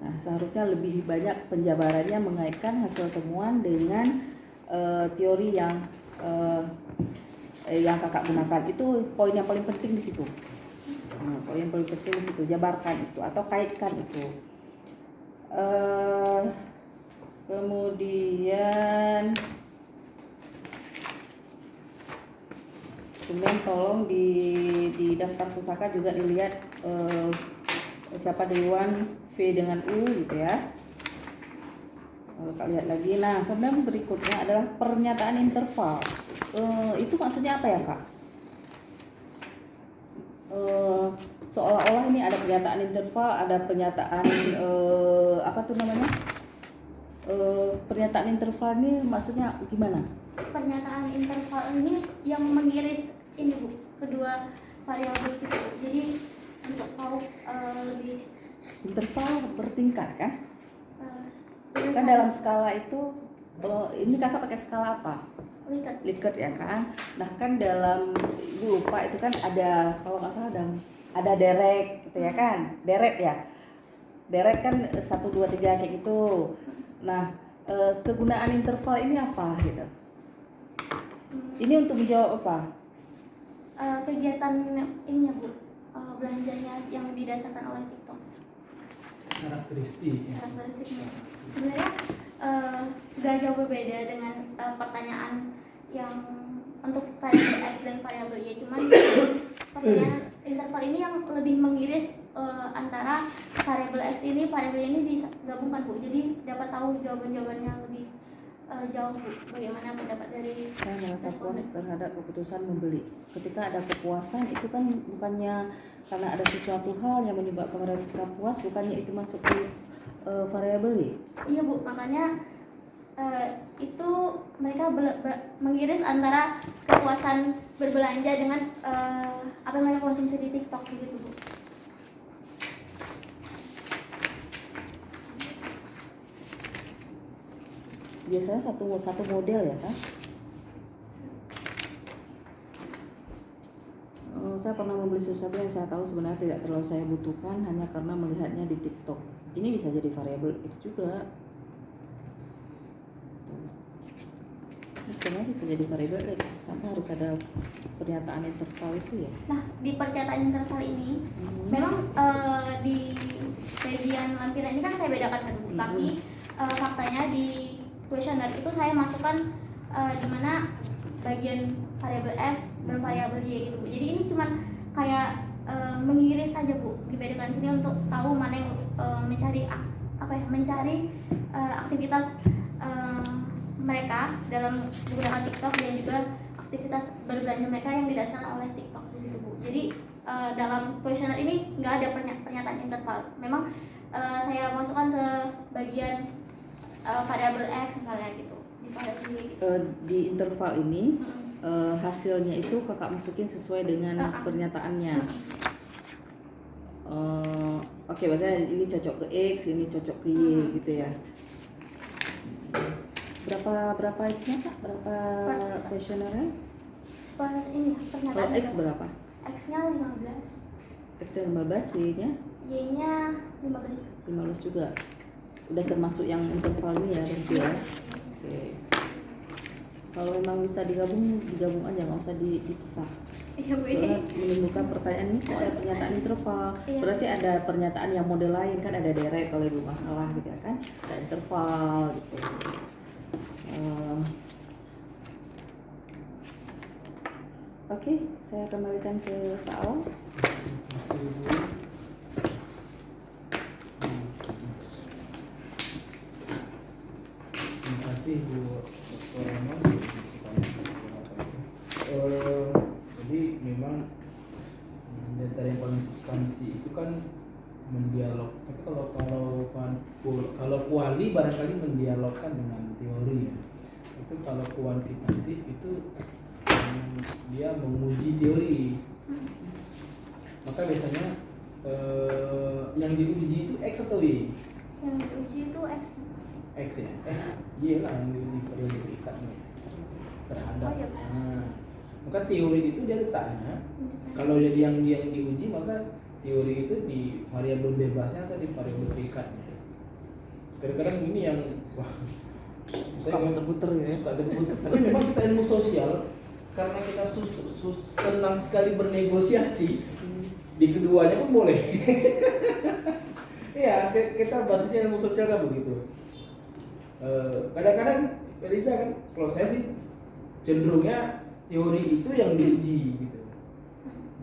Nah, seharusnya lebih banyak penjabarannya mengaitkan hasil temuan dengan teori yang kakak gunakan. Itu poin yang paling penting di situ. Nah, poin yang paling penting di situ, jabarkan itu atau kaitkan itu. Kemudian tolong di daftar pusaka juga dilihat siapa duluan V dengan U gitu ya. Lalu Kak lihat lagi. Nah, kemudian berikutnya adalah pernyataan interval. Itu maksudnya apa ya Kak? Seolah-olah ini ada pernyataan interval, ada pernyataan apa tuh namanya? Pernyataan interval ini maksudnya gimana? Pernyataan interval ini yang mengiris ini Bu, kedua variabel itu. Jadi untuk tahu lebih Interval bertingkat kan? Kan berdasarkan dalam skala itu ini kakak pakai skala apa? Likert. Likert ya kan? Nah kan dalam Ibu lupa itu kan ada kalau nggak salah ada derek gitu ya kan? Derek ya. Derek kan 1 2 3 kayak gitu. Nah, kegunaan interval ini apa gitu? Ini untuk menjawab apa? Kegiatan ini ya Bu, belanjanya yang didasarkan oleh TikTok. Karakteristik ya. Karakteristiknya sebenarnya gak jauh berbeda dengan pertanyaan yang untuk variabel X dan variabel Y, cuman pertanyaan interval ini yang lebih mengiris antara variabel X ini digabungkan Bu, jadi dapat tahu jawaban-jawabannya lebih jauh Bu. Bagaimana pendapat dari Saya merasa puas terhadap keputusan membeli. Ketika ada kepuasan itu kan bukannya karena ada sesuatu hal yang menyebabkan mereka puas, bukannya itu masuk ke variabel Y. Iya Bu, makanya itu mereka mengiris antara kepuasan berbelanja dengan apa yang mereka konsumsi di TikTok gitu Bu. Biasanya satu model ya kan? Saya pernah membeli sesuatu yang saya tahu sebenarnya tidak terlalu saya butuhkan hanya karena melihatnya di TikTok. Ini bisa jadi variabel X juga. Terus sebenarnya bisa jadi variabel X. Kenapa harus ada pernyataan interval itu ya? Nah, di pernyataan interval ini memang di bagian lampiran ini kan saya bedakan kan Bu, tapi faktanya di kuesioner itu saya masukkan di mana bagian variabel X dan variabel Y gitu Bu. Jadi ini cuman kayak mengiris saja Bu, dibedakan sini untuk tahu mana yang mencari aktivitas mereka dalam menggunakan TikTok dan juga aktivitas berbelanja mereka yang didasarkan oleh TikTok gitu Bu. Jadi dalam kuesioner ini nggak ada pernyataan interval. Memang saya masukkan ke bagian variabel X misalnya gitu, di variabel Y gitu. Di interval ini hasilnya itu kakak masukin sesuai dengan pernyataannya. Oke, berarti ini cocok ke X, ini cocok ke Y gitu ya. Berapa itunya Kak? Berapa kuesionernya? Ini Kalau pernyataan X berapa? X-nya 15, X-nya 15, Y-nya Y-nya 15. 15 juga. Udah termasuk yang interval ini ya berarti ya. Oke. Kalau memang bisa digabung aja, nggak usah dipisah. Iya Bu. Soalnya menimbulkan pertanyaan ini kok ada pernyataan interval. Iya. Berarti ada pernyataan yang model lain kan, ada derek kalau ibu masalah gitu ya kan, ada interval gitu. Oke, saya kembalikan ke Pak Awang. Terima kasih Bu Romo. Jadi memang data yang paling substansi itu kan mendialog. Tapi kalau kuali barangkali mendialogkan dengan teori ya. Tapi kalau kuantitatif itu dia menguji teori. Maka biasanya yang diuji itu X atau Y? Yang diuji itu X. X ya? Iya lah yang diuji variabel terikat terhadap. Oh, iya. Nah, maka teori itu dia letaknya kalau jadi yang diuji maka teori itu di variabel bebasnya atau di variabel terikatnya. Kadang-kadang ini yang Suka muter-muter ya. suka terputar. Tapi memang kita ilmu sosial karena kita senang sekali bernegosiasi di keduanya pun boleh. Iya, kita basisnya ilmu sosial kan begitu. Kadang-kadang Eliza kan, kalau saya sih cenderungnya teori itu yang diuji gitu.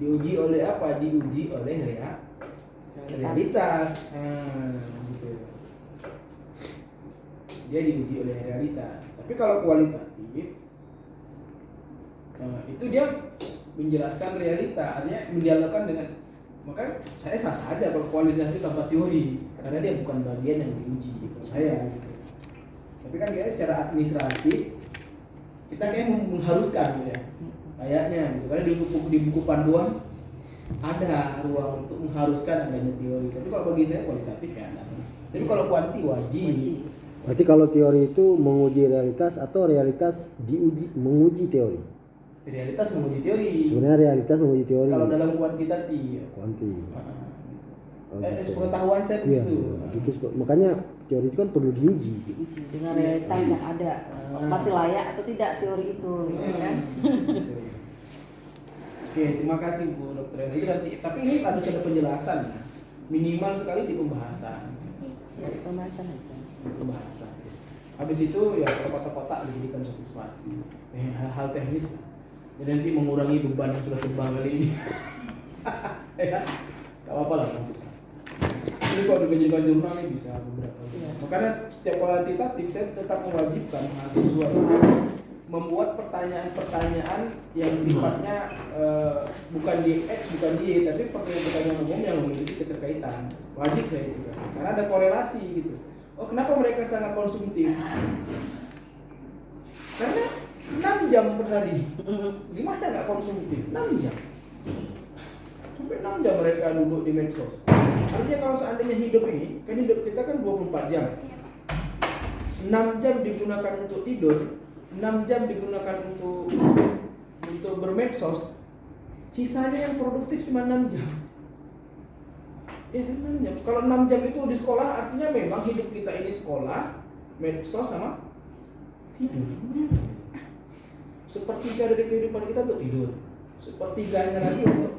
Diuji oleh apa? Diuji oleh realitas. Gitu. Dia diuji oleh realitas. Tapi kalau kualitatif itu dia menjelaskan realita, artinya mendialogkan dengan, maka saya sah saja kalau kualitas itu tanpa teori, karena dia bukan bagian yang diuji gitu saya gitu. Tapi kan kayaknya secara administratif kita kayak mengharuskan gitu ya, kayaknya gitu, karena di buku panduan ada ruang untuk mengharuskan adanya teori. Tapi kalau bagi saya kualitatif ya ada. Tapi kalau kuanti wajib. Berarti kalau teori itu menguji realitas atau realitas menguji teori? Realitas menguji teori. Sebenarnya realitas menguji teori. Kalau dalam kuantitatif. Kuanti. Gitu. Pengetahuan saya Iya, begitu. gitu. Makanya teori itu kan perlu diuji. Diuji dengan realitas yang ada, masih layak atau tidak teori itu, ya kan? Oke, terima kasih Bu Dokter. Itu nanti, tapi ini harus ada penjelasan ya. Minimal sekali di pembahasan. Pembahasan aja. Pembahasan. Habis itu ya kalau kotak-kotak dijadikan satu spasi. Hal-hal teknis. Jadi nanti mengurangi beban yang sudah sebal kali ini. Ya, gak apa-apa lah nanti. Ini kalau dijadikan jurnal ini bisa beberapa. Makanya setiap kualitatif saya tetap mewajibkan mahasiswa membuat pertanyaan-pertanyaan yang sifatnya bukan di X, bukan di Y, tapi pertanyaan-pertanyaan umum yang memiliki keterkaitan. Wajib saya itu kan. Karena ada korelasi gitu. Oh, kenapa mereka sangat konsumtif? Karena 6 jam per hari. Gimana nggak konsumtif? 6 jam. Sampai 6 jam mereka duduk di medsos. Artinya kalau seandainya hidup ini, kan hidup kita kan 24 jam. 6 jam digunakan untuk tidur, 6 jam digunakan untuk bermedsos, sisanya yang produktif cuma 6 jam. Ya kan 6 jam. Kalau 6 jam itu di sekolah, artinya memang hidup kita ini sekolah, medsos sama tidur. Sepertiga dari kehidupan kita untuk tidur, sepertiganya lagi untuk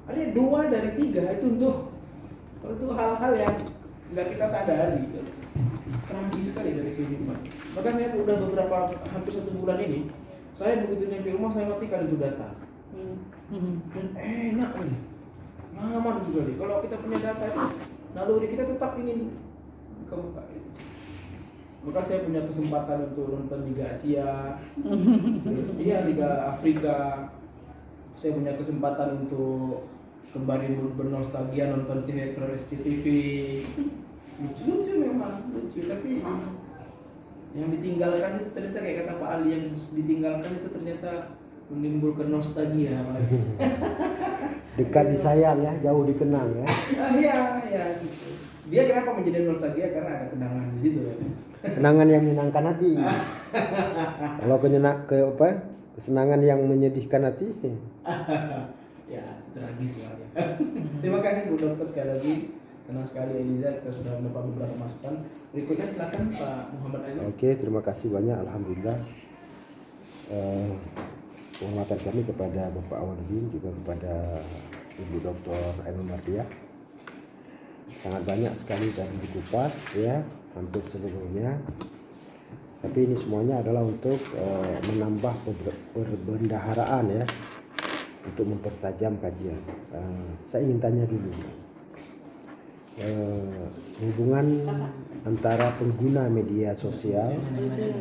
artinya 2 dari 3 itu untuk hal-hal yang nggak kita sadari. Tragis sekali dari kehidupan. Bahkan saya udah hampir 1 bulan ini, saya begitu nyampe rumah saya matikan itu data. Dan enak nih, nyaman juga nih. Kalau kita punya data itu, naluri kita tetap ingin buka-buka. Maka saya punya kesempatan untuk nonton Liga Asia, iya Liga Afrika. Saya punya kesempatan untuk kembali bernostalgia nonton sinetron SCTV. Lucu memang, lucu, tapi yang ditinggalkan itu ternyata kayak kata Pak Ali, yang ditinggalkan itu ternyata menimbulkan nostalgia. Dekat disayang ya, jauh dikenang ya. Iya, gitu. Dia kenapa menjadi nostalgia? Karena ada kenangan di situ ya. Kenangan yang menyenangkan hati. Kalau kesenangan yang menyedihkan hati. Ya, tragis lah ya. Terima kasih Bu Dokter sekali lagi. Senang sekali Eliza, kita sudah mendapat beberapa masukan. Berikutnya silakan Pak Muhammad Ali. Oke, terima kasih banyak. Alhamdulillah. Penghormatan kami kepada Bapak Awaludin, juga kepada Ibu Dr. Ainul Mardiah. Sangat banyak sekali dari dikupas ya, hampir seluruhnya. Tapi ini semuanya adalah untuk menambah perbendaharaan ya, untuk mempertajam kajian. Saya ingin tanya dulu, hubungan antara pengguna media sosial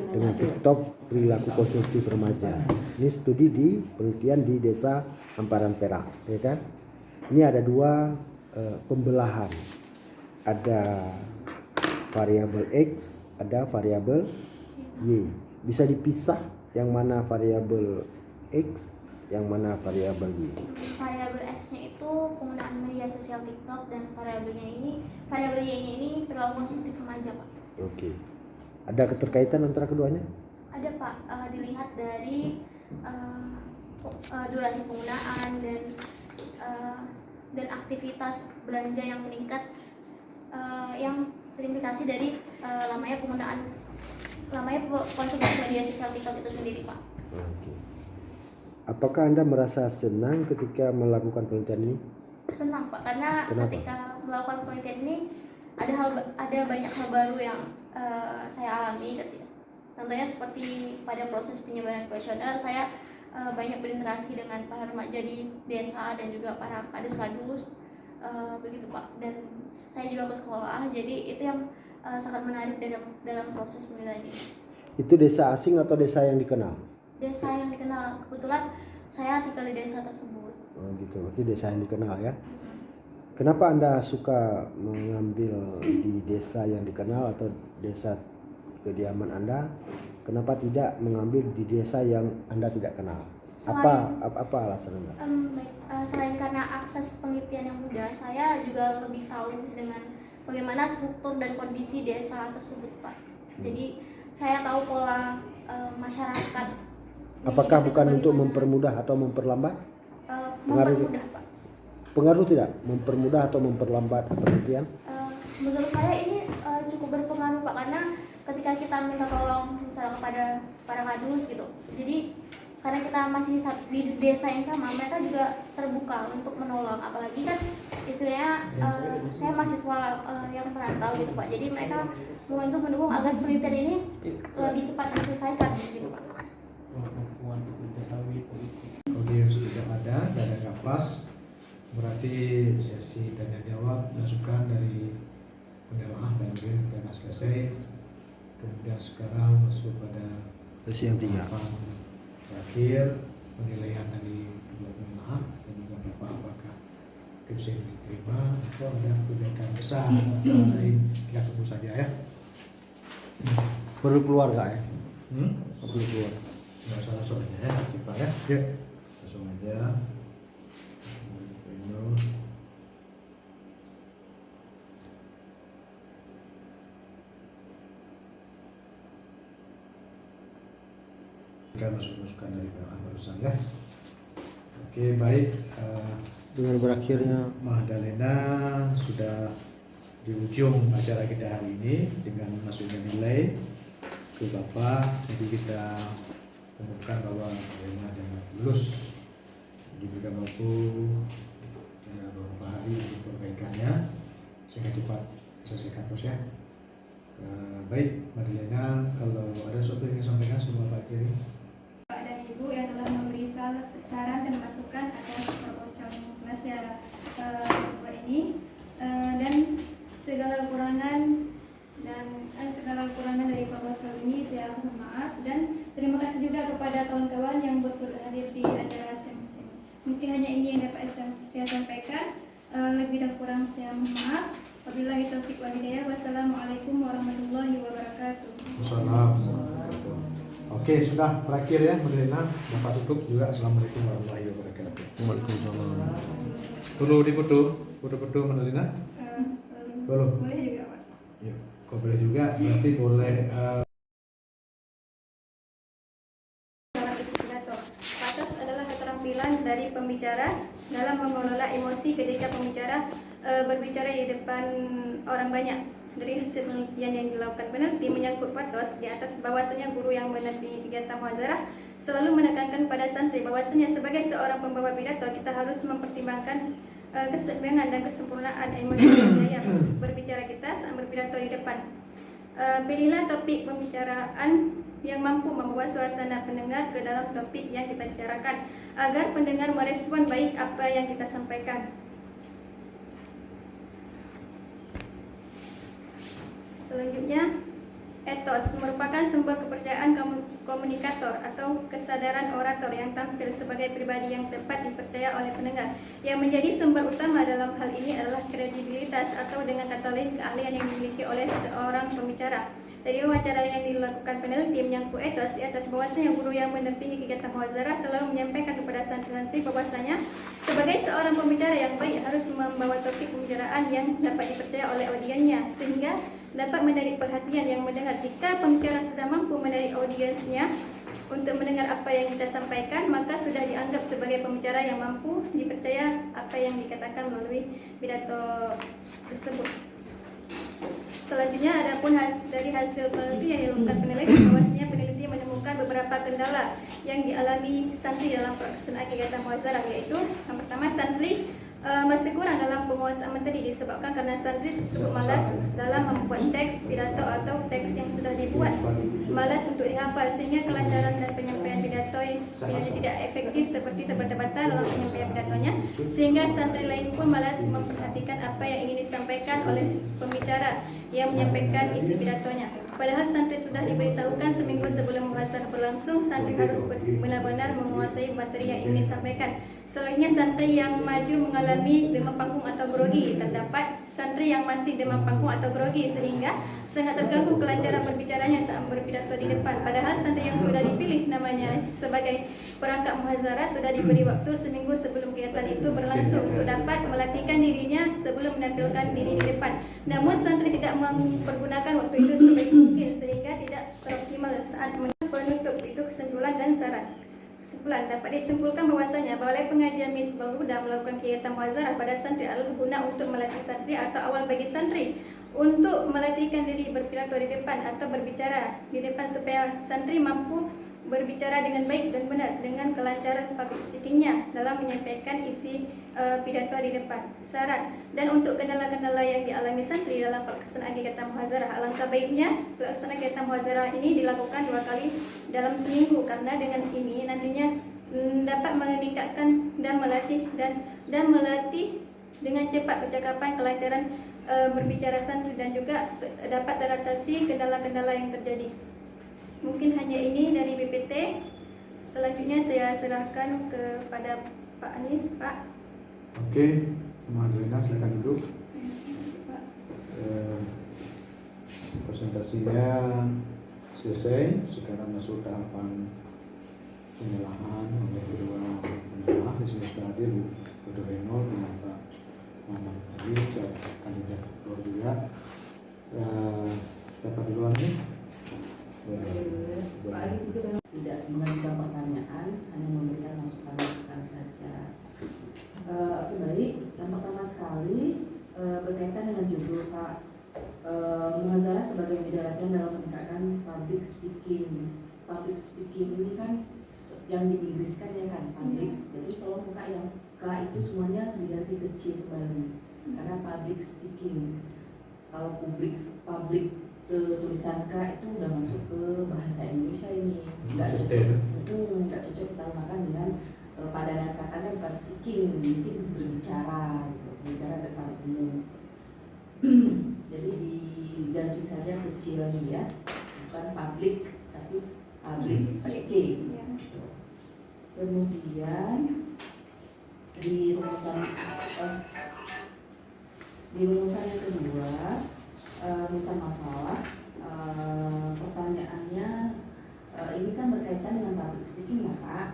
dengan TikTok, perilaku konsumtif remaja. Ini studi di penelitian di Desa Hamparan Perak, ya kan? Ini ada 2 pembelahan. Ada variabel X, ada variabel Y. Bisa dipisah yang mana variabel X, yang mana variabel Y? Variabel X-nya itu penggunaan media sosial TikTok, dan variabel Y-nya ini perilaku konsumtif remaja, Pak. Oke. Ada keterkaitan antara keduanya? Ada, Pak. Dilihat dari durasi penggunaan dan aktivitas belanja yang meningkat, yang terindikasi dari lamanya konsumsi media sosial TikTok itu sendiri, Pak. Oke. Apakah Anda merasa senang ketika melakukan penelitian ini? Senang, Pak, karena Kenapa? ketika melakukan penelitian ini ada banyak hal baru yang saya alami. Contohnya seperti pada proses penyebaran kuesioner, saya banyak berinteraksi dengan para remaja di desa dan juga para kadus-kadus, begitu Pak. Dan saya juga ke sekolah, jadi itu yang sangat menarik dalam proses pemilihan ini. Itu desa asing atau desa yang dikenal? Desa yang dikenal, kebetulan saya tinggal di desa tersebut. Oh gitu, berarti desa yang dikenal ya. Kenapa Anda suka mengambil di desa yang dikenal atau desa kediaman Anda? Kenapa tidak mengambil di desa yang Anda tidak kenal? Apa alasan Anda? Selain karena akses penelitian yang mudah, saya juga lebih tahu dengan bagaimana struktur dan kondisi desa tersebut, Pak. Jadi saya tahu pola masyarakat. Apakah bukan untuk mempermudah atau memperlambat? Mempermudah, Pak. Pengaruh tidak? Mempermudah atau memperlambat penelitian? Menurut saya ini cukup berpengaruh, Pak, karena ketika kita minta tolong misalnya kepada para kadus gitu, jadi karena kita masih di desa yang sama, mereka juga terbuka untuk menolong. Apalagi kan istilahnya saya mahasiswa yang merantau gitu Pak, jadi mereka membantu mendukung agar penelitian ini lebih cepat diselesaikan gitu Pak. Audiens tidak ada dan nggak pas, berarti sesi tanya jawab masukan dari penjamaah dan sudah selesai. Kemudian sekarang masuk pada Sesi yang 3. terakhir, penilaian dari kedua penjamaah dan juga Bapak apakah skripsi ini diterima atau ada perbedaan besar atau lain. Kita tunggu saja ya. Perlu keluar nggak ya? Perlu keluar. Nggak usah langsung aja ya, Pak ya. Ya, langsung aja. Kita masuk-masukkan dari barusan ya. Oke, baik. Dengan berakhirnya Magdalena sudah di ujung acara kita hari ini dengan masuknya nilai ke Bapak. Jadi kita umumkan bahwa Magdalena dengan lulus, diberikan waktu beberapa hari untuk perbaikannya sehingga cepat selesaikan proses. Baik, Magdalena, kalau ada sesuatu yang ingin sampaikan sebelum Pak Kiri. Bapak dan Ibu yang telah memberi saran dan masukan atas proposal masyarakat ini, dan segala kekurangan dari proposal ini saya mohon maaf, dan terima kasih juga kepada kawan-kawan yang berhadir di acara sesi. Mungkin hanya ini yang dapat saya sampaikan. Lebih dan kurang saya mohon maaf. Wabillahi taufiq wal hidayah. Wassalamualaikum warahmatullahi wabarakatuh. Wassalamualaikum. Oke, sudah terakhir ya, Magdalena. Bapak tutup juga. Assalamualaikum warahmatullahi wabarakatuh. Waalaikumsalam. Perlu dipoto Magdalena? Boleh juga Pak. Ya, kok boleh juga. Berarti boleh. Patos adalah keterampilan dari pembicara dalam mengelola emosi ketika pembicara berbicara di depan orang banyak. Dari hasil penelitian yang dilakukan peneliti menyangkut patos di atas, bahwasanya guru yang menampingi kegiatan muhadharah selalu menekankan pada santri bahwasanya sebagai seorang pembawa pidato kita harus mempertimbangkan keseimbangan dan kesempurnaan emosi budaya berbicara kita saat berpidato di depan. Pilihlah topik pembicaraan yang mampu membawa suasana pendengar ke dalam topik yang kita bicarakan agar pendengar merespon baik apa yang kita sampaikan. Selanjutnya, etos merupakan sumber kepercayaan komunikator atau kesadaran orator yang tampil sebagai pribadi yang dapat dipercaya oleh pendengar. Yang menjadi sumber utama dalam hal ini adalah kredibilitas atau dengan kata lain keahlian yang dimiliki oleh seorang pembicara. Dari wawancara yang dilakukan peneliti menyangkut etos di atas, bahwasanya guru yang mendampingi kegiatan muhadharah selalu menyampaikan kepada santri-santri bahwasanya sebagai seorang pembicara yang baik harus membawa topik pembicaraan yang dapat dipercaya oleh audiensnya sehingga dapat menarik perhatian yang mendengar. Jika pembicara sudah mampu menarik audiensnya untuk mendengar apa yang kita sampaikan, maka sudah dianggap sebagai pembicara yang mampu dipercaya apa yang dikatakan melalui pidato tersebut. Selanjutnya, adapun dari hasil peneliti yang dilakukan peneliti, bahwasanya peneliti menemukan beberapa kendala yang dialami santri dalam pelaksanaan kegiatan muhadharah, yaitu yang pertama, santri masih kurang dalam penguasaan materi disebabkan karena santri tersebut malas dalam membuat teks pidato atau teks yang sudah dibuat, malas untuk dihafal, sehingga kelancaran dan penyampaian pidato tidak efektif seperti terbata-bata dalam penyampaian pidatonya, sehingga santri lain pun malas memperhatikan apa yang ingin disampaikan oleh pembicara yang menyampaikan isi pidatonya. Padahal santri sudah diberitahukan seminggu sebelum muhazarah berlangsung, santri harus benar-benar menguasai materi yang ingin disampaikan. Selanjutnya, santri yang maju mengalami demam panggung atau grogi. Terdapat santri yang masih demam panggung atau grogi sehingga sangat terganggu kelancaran berbicaranya saat berpidato di depan. Padahal santri yang sudah dipilih namanya sebagai perangkat muhazarah sudah diberi waktu seminggu sebelum kegiatan itu berlangsung untuk dapat melatihkan dirinya sebelum menampilkan diri di depan. Namun santri tidak mempergunakan waktu itu sebaik mungkin sehingga tidak teroptimal saat penutup. Itu kesimpulan dan saran. Kesimpulan, dapat disimpulkan bahwasanya Balai Pengajian Misbahul Huda melakukan kegiatan muhazarah pada santri adalah guna untuk melatih santri atau awal bagi santri untuk melatihkan diri berpidato di depan atau berbicara di depan supaya santri mampu berbicara dengan baik dan benar dengan kelancaran public speakingnya dalam menyampaikan isi pidato di depan. Saran, dan untuk kendala-kendala yang dialami santri dalam pelaksanaan kegiatan muhazarah, alangkah baiknya pelaksanaan kegiatan muhazarah ini dilakukan 2 kali dalam seminggu, karena dengan ini nantinya dapat meningkatkan dan melatih dengan cepat percakapan, kelancaran berbicara santri, dan juga dapat teratasi kendala-kendala yang terjadi. Mungkin hanya ini dari BPT. Selanjutnya saya serahkan kepada Pak Anies. Pak. Oke, Madalena silakan duduk. Pak. Presentasinya selesai. Sekarang masuk tahapan penyerahan oleh kedua penyerah. Di sini sudah hadir Bu Reno dan Pak Muhammad Ali, kandidat keluar juga. Siapa duluan nih? Tidak mengajukan pertanyaan, hanya memberikan masukan-masukan saja. Oke, baik. Yang pertama sekali berkaitan dengan judul Pak, muhazarah sebagai media latihan dalam meningkatkan public speaking. Public speaking ini kan yang diinggriskan ya kan, public. Jadi kalau buka yang K itu semuanya diganti ke C kembali karena public speaking. Kalau public tulisan K itu udah masuk ke bahasa Indonesia ini, nggak cocok kita gunakan dengan padanan katanya bukan speaking, mungkin berbicara gitu, berbicara depan umum. Jadi diganti saja kecil ya, bukan public tapi public pakai C. Kemudian di rumusan yang kedua, rumusan masalah, pertanyaannya ini kan berkaitan dengan public speaking ya Kak.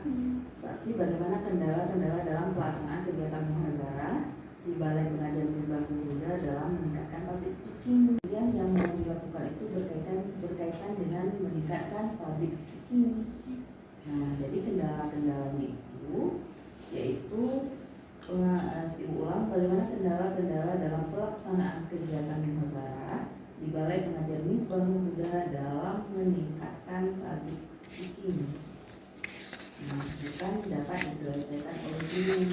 Berarti bagaimana kendala-kendala dalam pelaksanaan kegiatan muhazarah di Balai Pengajian Misbahul Huda dalam meningkatkan public speaking. Kemudian yang mau dilakukan itu berkaitan dengan meningkatkan public speaking. Nah, jadi kendala-kendalanya itu yaitu Ibu ulang, bagaimana kendala-kendala dalam pelaksanaan kegiatan muhazarah di Balai Pengajian Misbahul Huda dalam meningkatkan public speaking. Nah, bukan dapat diselesaikan oleh guru.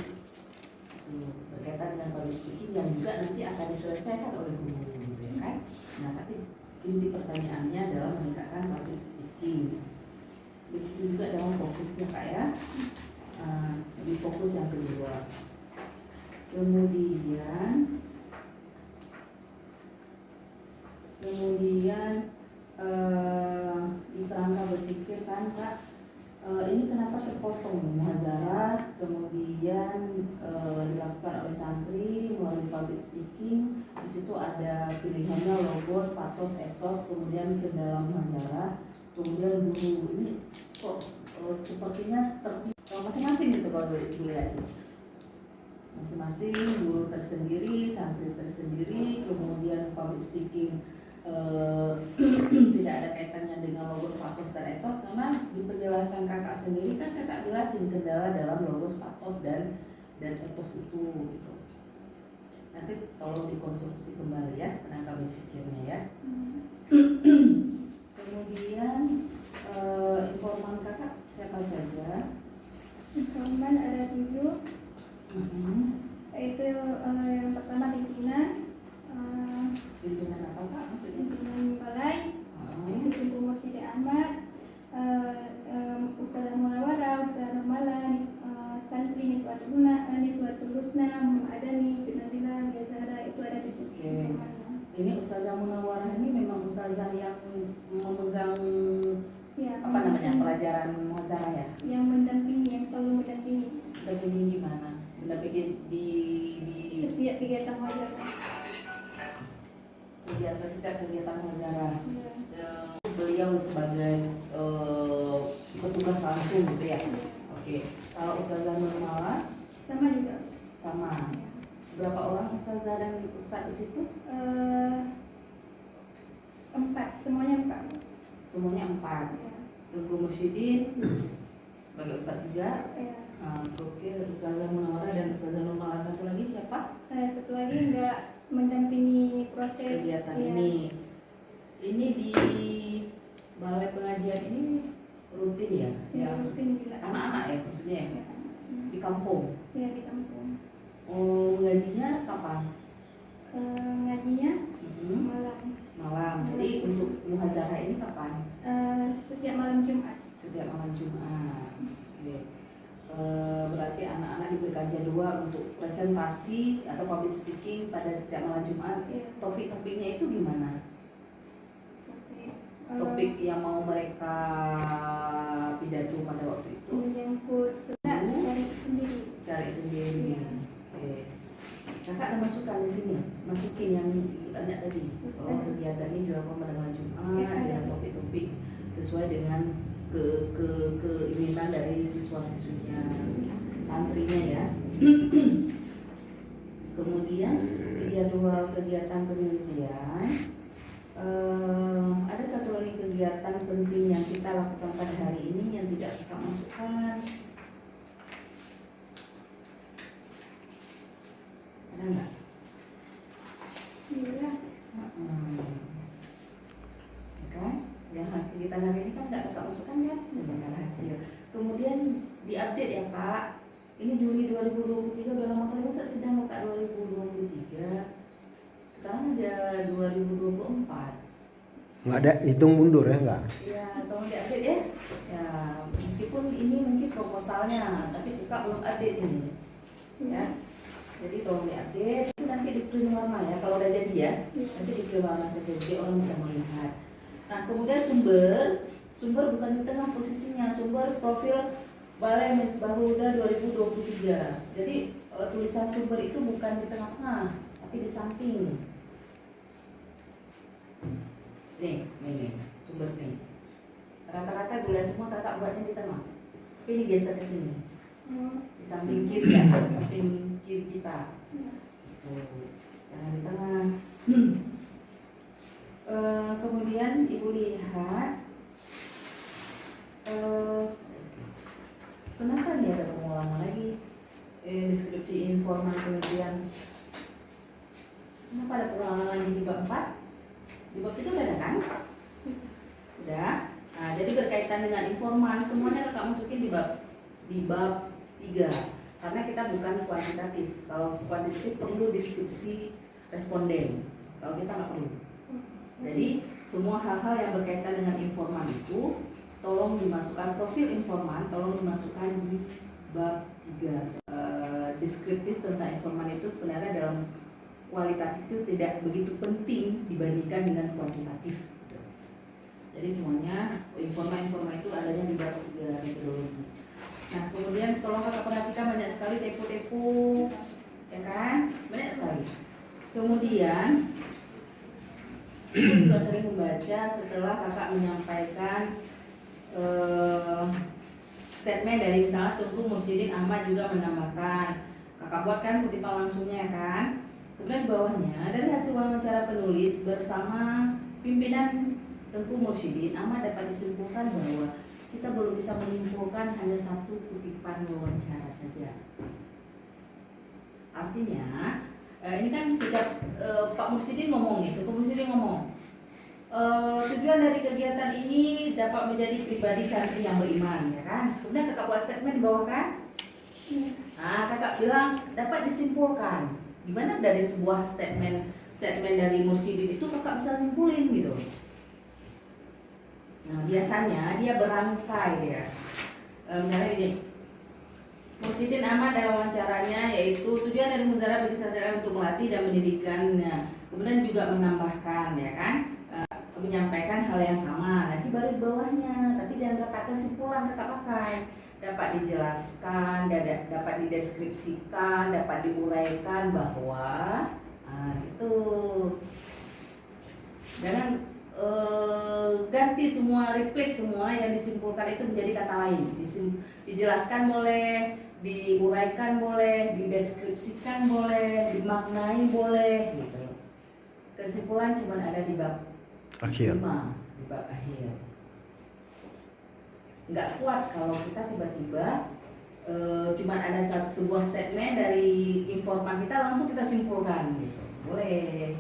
Berkaitan dengan public speaking yang juga nanti akan diselesaikan oleh guru, ya kan? Nah, tapi inti pertanyaannya adalah meningkatkan public speaking. Begitu juga dalam fokusnya Kak ya. Di fokus yang kedua. Kemudian di kerangka berpikir kan Kak, ini kenapa terpotong muhazarah, kemudian dilakukan oleh santri melalui public speaking. Di situ ada pilihannya logos, pathos, ethos, kemudian kendala muhazarah, kemudian guru. Ini kok sepertinya masing-masing gitu kalau dilihat. Masing-masing guru tersendiri, santri tersendiri, kemudian public speaking tidak ada kaitannya dengan logos, pathos, dan ethos, karena di penjelasan kakak sendiri kan kakak jelasin kendala dalam logos, pathos, dan ethos itu gitu. Nanti tolong dikonstruksi kembali ya penangkap berpikirnya ya. Kemudian informan kakak siapa saja? Informan ada 7. Yaitu yang pertama pimpinan Pimpinan apa Pak maksudnya? pimpinan balai, Tunku Mursyidin Ahmad, Ustazah Munawwarah, Ustazah Nurmala, santri Niswatul Husna, Muhammad Adani, Nabila, Bia Zahra, itu ada di Oke. Ini Ustazah Munawwarah ini memang ustazah yang memegang ya, apa namanya pelajaran muhazarah ya? yang mendampingi, yang selalu mendampingi Mendampingi gimana? Mendampingi di setiap kegiatan muhazarah. setiap kegiatan muhazarah. Ya. Beliau sebagai petugas langsung gitu ya. Oke. Kalau Ustazah Nurmala Sama juga. sama. Berapa orang ustazah dan ustaz di situ? 4, semuanya 4. Semuanya 4. Ya. Tunku Mursyidin sebagai ustaz juga. Ya. Oke, Ustazah Munawwarah dan Ustazah Nurmala. Satu lagi siapa? Satu lagi enggak mendampingi proses Kegiatan ya. ini di balai pengajian ini rutin ya? Ya, rutin dilaksanakan. Anak-anak ya maksudnya ya? Ya, Di kampung. ya di kampung. Mengajinya kapan? Ngajinya Mhm. malam. Jadi untuk muhazarah ini kapan? Setiap malam Jumat. Setiap malam Jumat. Oke. Berarti anak-anak diberikan jadwal untuk presentasi atau public speaking pada setiap malam Jumat. Ya. Topik-topiknya itu gimana? Topik, Topik yang mau mereka pidato pada waktu itu menyangkut sebelah dari sendiri. cari sendiri. Oke. Kakak ada masukan di sini, masukin yang ditanya tadi. Oh, kegiatan ini dilakukan pada malam Jumat dengan topik-topik sesuai dengan keinginan dari siswa-siswinya, santrinya ya. Kemudian di jadwal kegiatan penelitian ada satu lagi kegiatan penting yang kita lakukan pada hari ini yang tidak kita masukkan. Ada nggak? Iya. Oke, yang kegiatan hari ini kan nggak kakak masukkan kan sebagai hasil. Kemudian diupdate ya Kak. Ini Juli 2023 udah lama kali masa sidang Kak 2023. Sekarang ada 2024. Nggak ada hitung mundur ya nggak? Ya, tolong diupdate ya. Ya, meskipun ini mungkin proposalnya, tapi kakak belum update ini. Ya. Jadi tolong diupdate. Itu nanti di print warna ya. Kalau udah jadi ya, nanti di print warna saja jadi orang bisa melihat. Nah, kemudian sumber bukan di tengah posisinya, sumber profil Balai Misbahul Huda 2023. Jadi tulisan sumber itu bukan di tengah-tengah, tapi di samping. Nih, sumber nih. Rata-rata gula semua kakak buatnya di tengah. Tapi ini geser ke sini. Di samping kiri ya, samping kiri kita. Jangan di tengah. Kemudian ibu lihat. Kenapa nih ada pengulangan lagi? Deskripsi informan penelitian. Kenapa ada pengulangan lagi di bab 4? Di bab itu udah ada kan? Sudah. Nah, jadi berkaitan dengan informan semuanya kakak masukin di bab 3. Karena kita bukan kuantitatif. Kalau kuantitatif perlu deskripsi responden. Kalau kita nggak perlu. Jadi semua hal-hal yang berkaitan dengan informan itu tolong dimasukkan, profil informan tolong dimasukkan di bab 3. Deskriptif tentang informan itu sebenarnya dalam kualitatif itu tidak begitu penting dibandingkan dengan kuantitatif. Jadi semuanya informan itu adanya di bab 3 metodologi. Nah, kemudian tolong kakak perhatikan banyak sekali tepo-tepo, ya kan? Banyak sekali. Kemudian ibu juga sering membaca setelah kakak menyampaikan statement dari misalnya Tunku Mursyidin Ahmad juga menambahkan, kakak buatkan kutipan langsungnya kan. Kemudian di bawahnya, dari hasil wawancara penulis bersama pimpinan Tunku Mursyidin Ahmad dapat disimpulkan bahwa kita belum bisa menyimpulkan hanya satu kutipan wawancara saja. Artinya, ini kan sejak Pak Mursyidin ngomong nih, Tunku Mursyidin ngomong, tujuan dari kegiatan ini dapat menjadi pribadi santri yang beriman, ya kan? Kemudian kakak buat statement di bawah kan? Nah, kakak bilang dapat disimpulkan Gimana dari sebuah statement dari Mursyidin itu kakak bisa simpulin gitu. Nah biasanya dia berangkai dia. Misalnya gini, Mursyidin Ahmad dalam wawancaranya yaitu tujuan dari Muzara bagi santri untuk melatih dan mendidikkannya. Kemudian juga menambahkan ya kan, menyampaikan hal yang sama. Nanti baru di bawahnya, tapi jangan katakan kesimpulan kakak pakai. Dapat dijelaskan, dapat dideskripsikan, dapat diuraikan bahwa itu. Jangan ganti semua, replace semua yang disimpulkan itu menjadi kata lain. Dijelaskan boleh, diuraikan boleh, dideskripsikan boleh, dimaknai boleh gitu. Kesimpulan cuma ada di bab Akhir. 5, di bab akhir. Nggak kuat kalau kita tiba-tiba cuma ada sebuah statement dari informan kita langsung kita simpulkan gitu. Boleh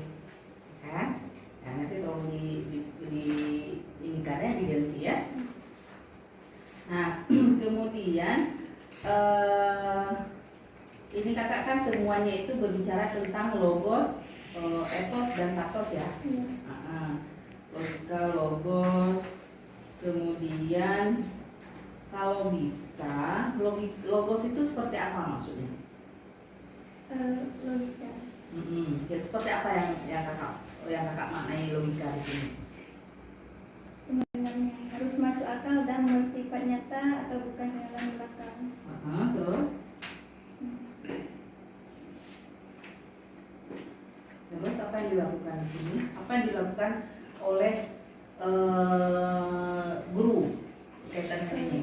kan? Nah, nanti tolong di inikannya diganti ya. Nah kemudian ini kakak kan temuannya itu berbicara tentang logos, etos dan patos ya. Logika, logos, kemudian kalau bisa logos itu seperti apa maksudnya? Logika. Ya, seperti apa yang kakak maknai logika di sini? Pengalamannya harus masuk akal dan bersifat nyata atau bukan dalam belakang. Terus apa yang dilakukan di sini? Apa yang dilakukan oleh guru kaitan dengan ini?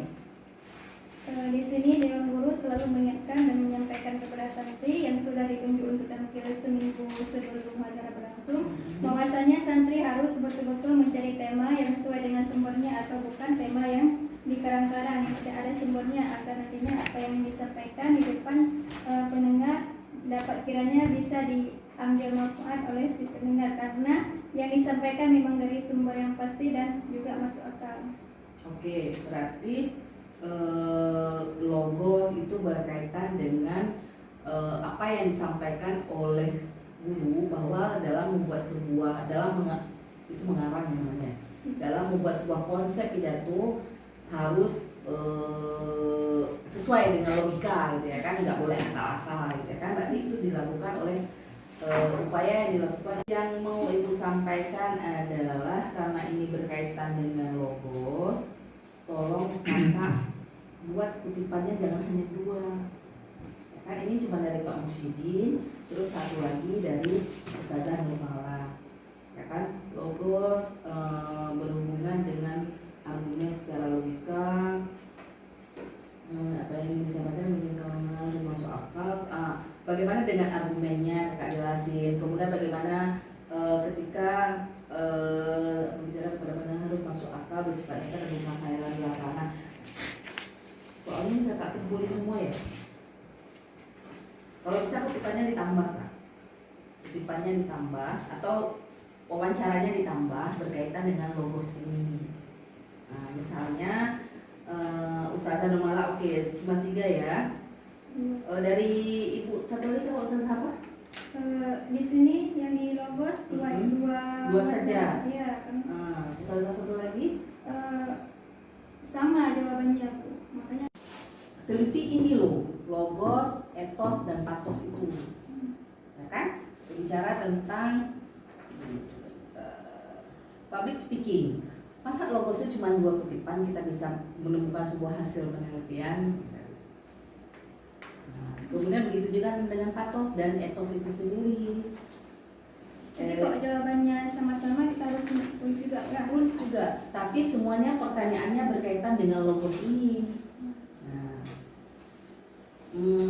Di sini Dewan Guru selalu mengingatkan dan menyampaikan kepada santri yang sudah ditunjuk untuk tampil seminggu sebelum acara berlangsung, bahwasanya santri harus betul-betul mencari tema yang sesuai dengan sumbernya atau bukan tema yang dikarang-karang, tidak ada sumbernya, agar nantinya apa yang disampaikan di depan pendengar dapat kiranya bisa diambil manfaat oleh si pendengar, karena yang disampaikan memang dari sumber yang pasti dan juga masuk akal. Oke, berarti logos itu berkaitan dengan apa yang disampaikan oleh guru, bahwa dalam membuat sebuah itu mengarang namanya, dalam membuat sebuah konsep pidato harus sesuai dengan logika gitu ya kan, nggak boleh asal-asal gitu ya kan. Berarti itu dilakukan oleh upaya yang dilakukan. Yang mau ibu sampaikan adalah karena ini berkaitan dengan logos, tolong kakak buat kutipannya jangan hanya 2 ya kan. Ini cuma dari Pak Mursyidin, terus satu lagi dari Ustazah Nurmala ya kan. Logos berhubungan dengan argumen secara logika, apa yang disampaikan mungkin masuk akal. Bagaimana dengan argumennya kakak jelasin, kemudian bagaimana ketika berbicara kepada pendengar harus masuk akal, bersifat nyata dan bermakna belakang. Soalnya ini kakak kumpulin semua ya. Kalau bisa kutipannya ditambah kak, kutipannya ditambah atau wawancaranya ditambah berkaitan dengan logos ini. Nah misalnya Ustazah Nurmala, oke, cuma 3 ya. Dari ibu satu lagi sama Ustazah apa? Di sini yang di logos dua saja. Iya. Ustazah satu lagi? Sama jawabannya Bu. Makanya Teliti ini loh, logos, etos dan patos itu, ya kan? Berbicara tentang public speaking. Masa logosnya cuma 2 kutipan kita bisa menemukan sebuah hasil penelitian? Nah, kemudian begitu juga dengan patos dan etos itu sendiri. jadi kok jawabannya sama-sama kita harus tulis juga kan? Tulis juga, tapi semuanya pertanyaannya berkaitan dengan logos ini. Nah,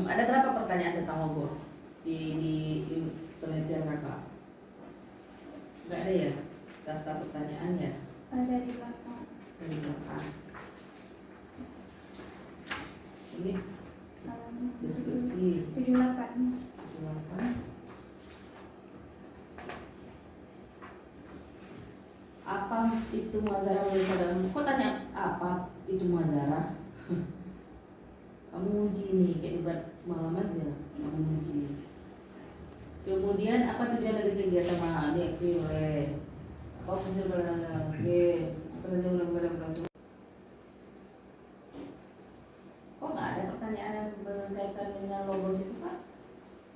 ada berapa pertanyaan tentang logos di penelitian kakak? Nggak ada ya daftar pertanyaannya? Ada di belakang. Di belakang. Ini deskripsi 78. Apa itu muazarah daripada? Kok tanya apa itu muazarah? Kamu uji nih kayak debat semalam aja. Kamu uji. Kemudian apa tujuan dari kegiatan diakui oleh apa hasil seperti ulang kok nggak ada pertanyaan yang berkaitan dengan logos itu Pak?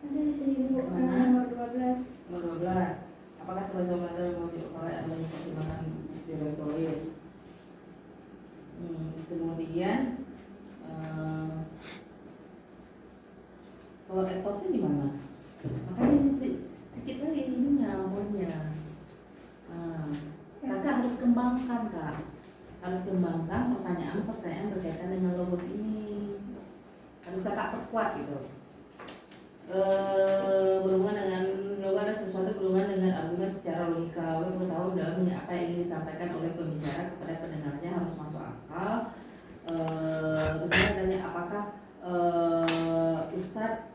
Ada di sini Bu, Mana? nomor 12. Nomor 12. Apakah sebagai materi mau diupayakan adanya pertimbangan direktoris? Kemudian kalau etosnya gimana? Makanya ini sedikit lagi ininya poinnya. Kakak harus kembangkan Kak, harus kembangkan pertanyaan berkaitan dengan logos ini. Harus kakak perkuat gitu. Berhubungan dengan logos ada sesuatu berhubungan dengan argumen secara logika, pengetahuan dalam apa yang ingin disampaikan oleh pembicara kepada pendengarnya harus masuk akal. Misalnya tanya apakah Ustadz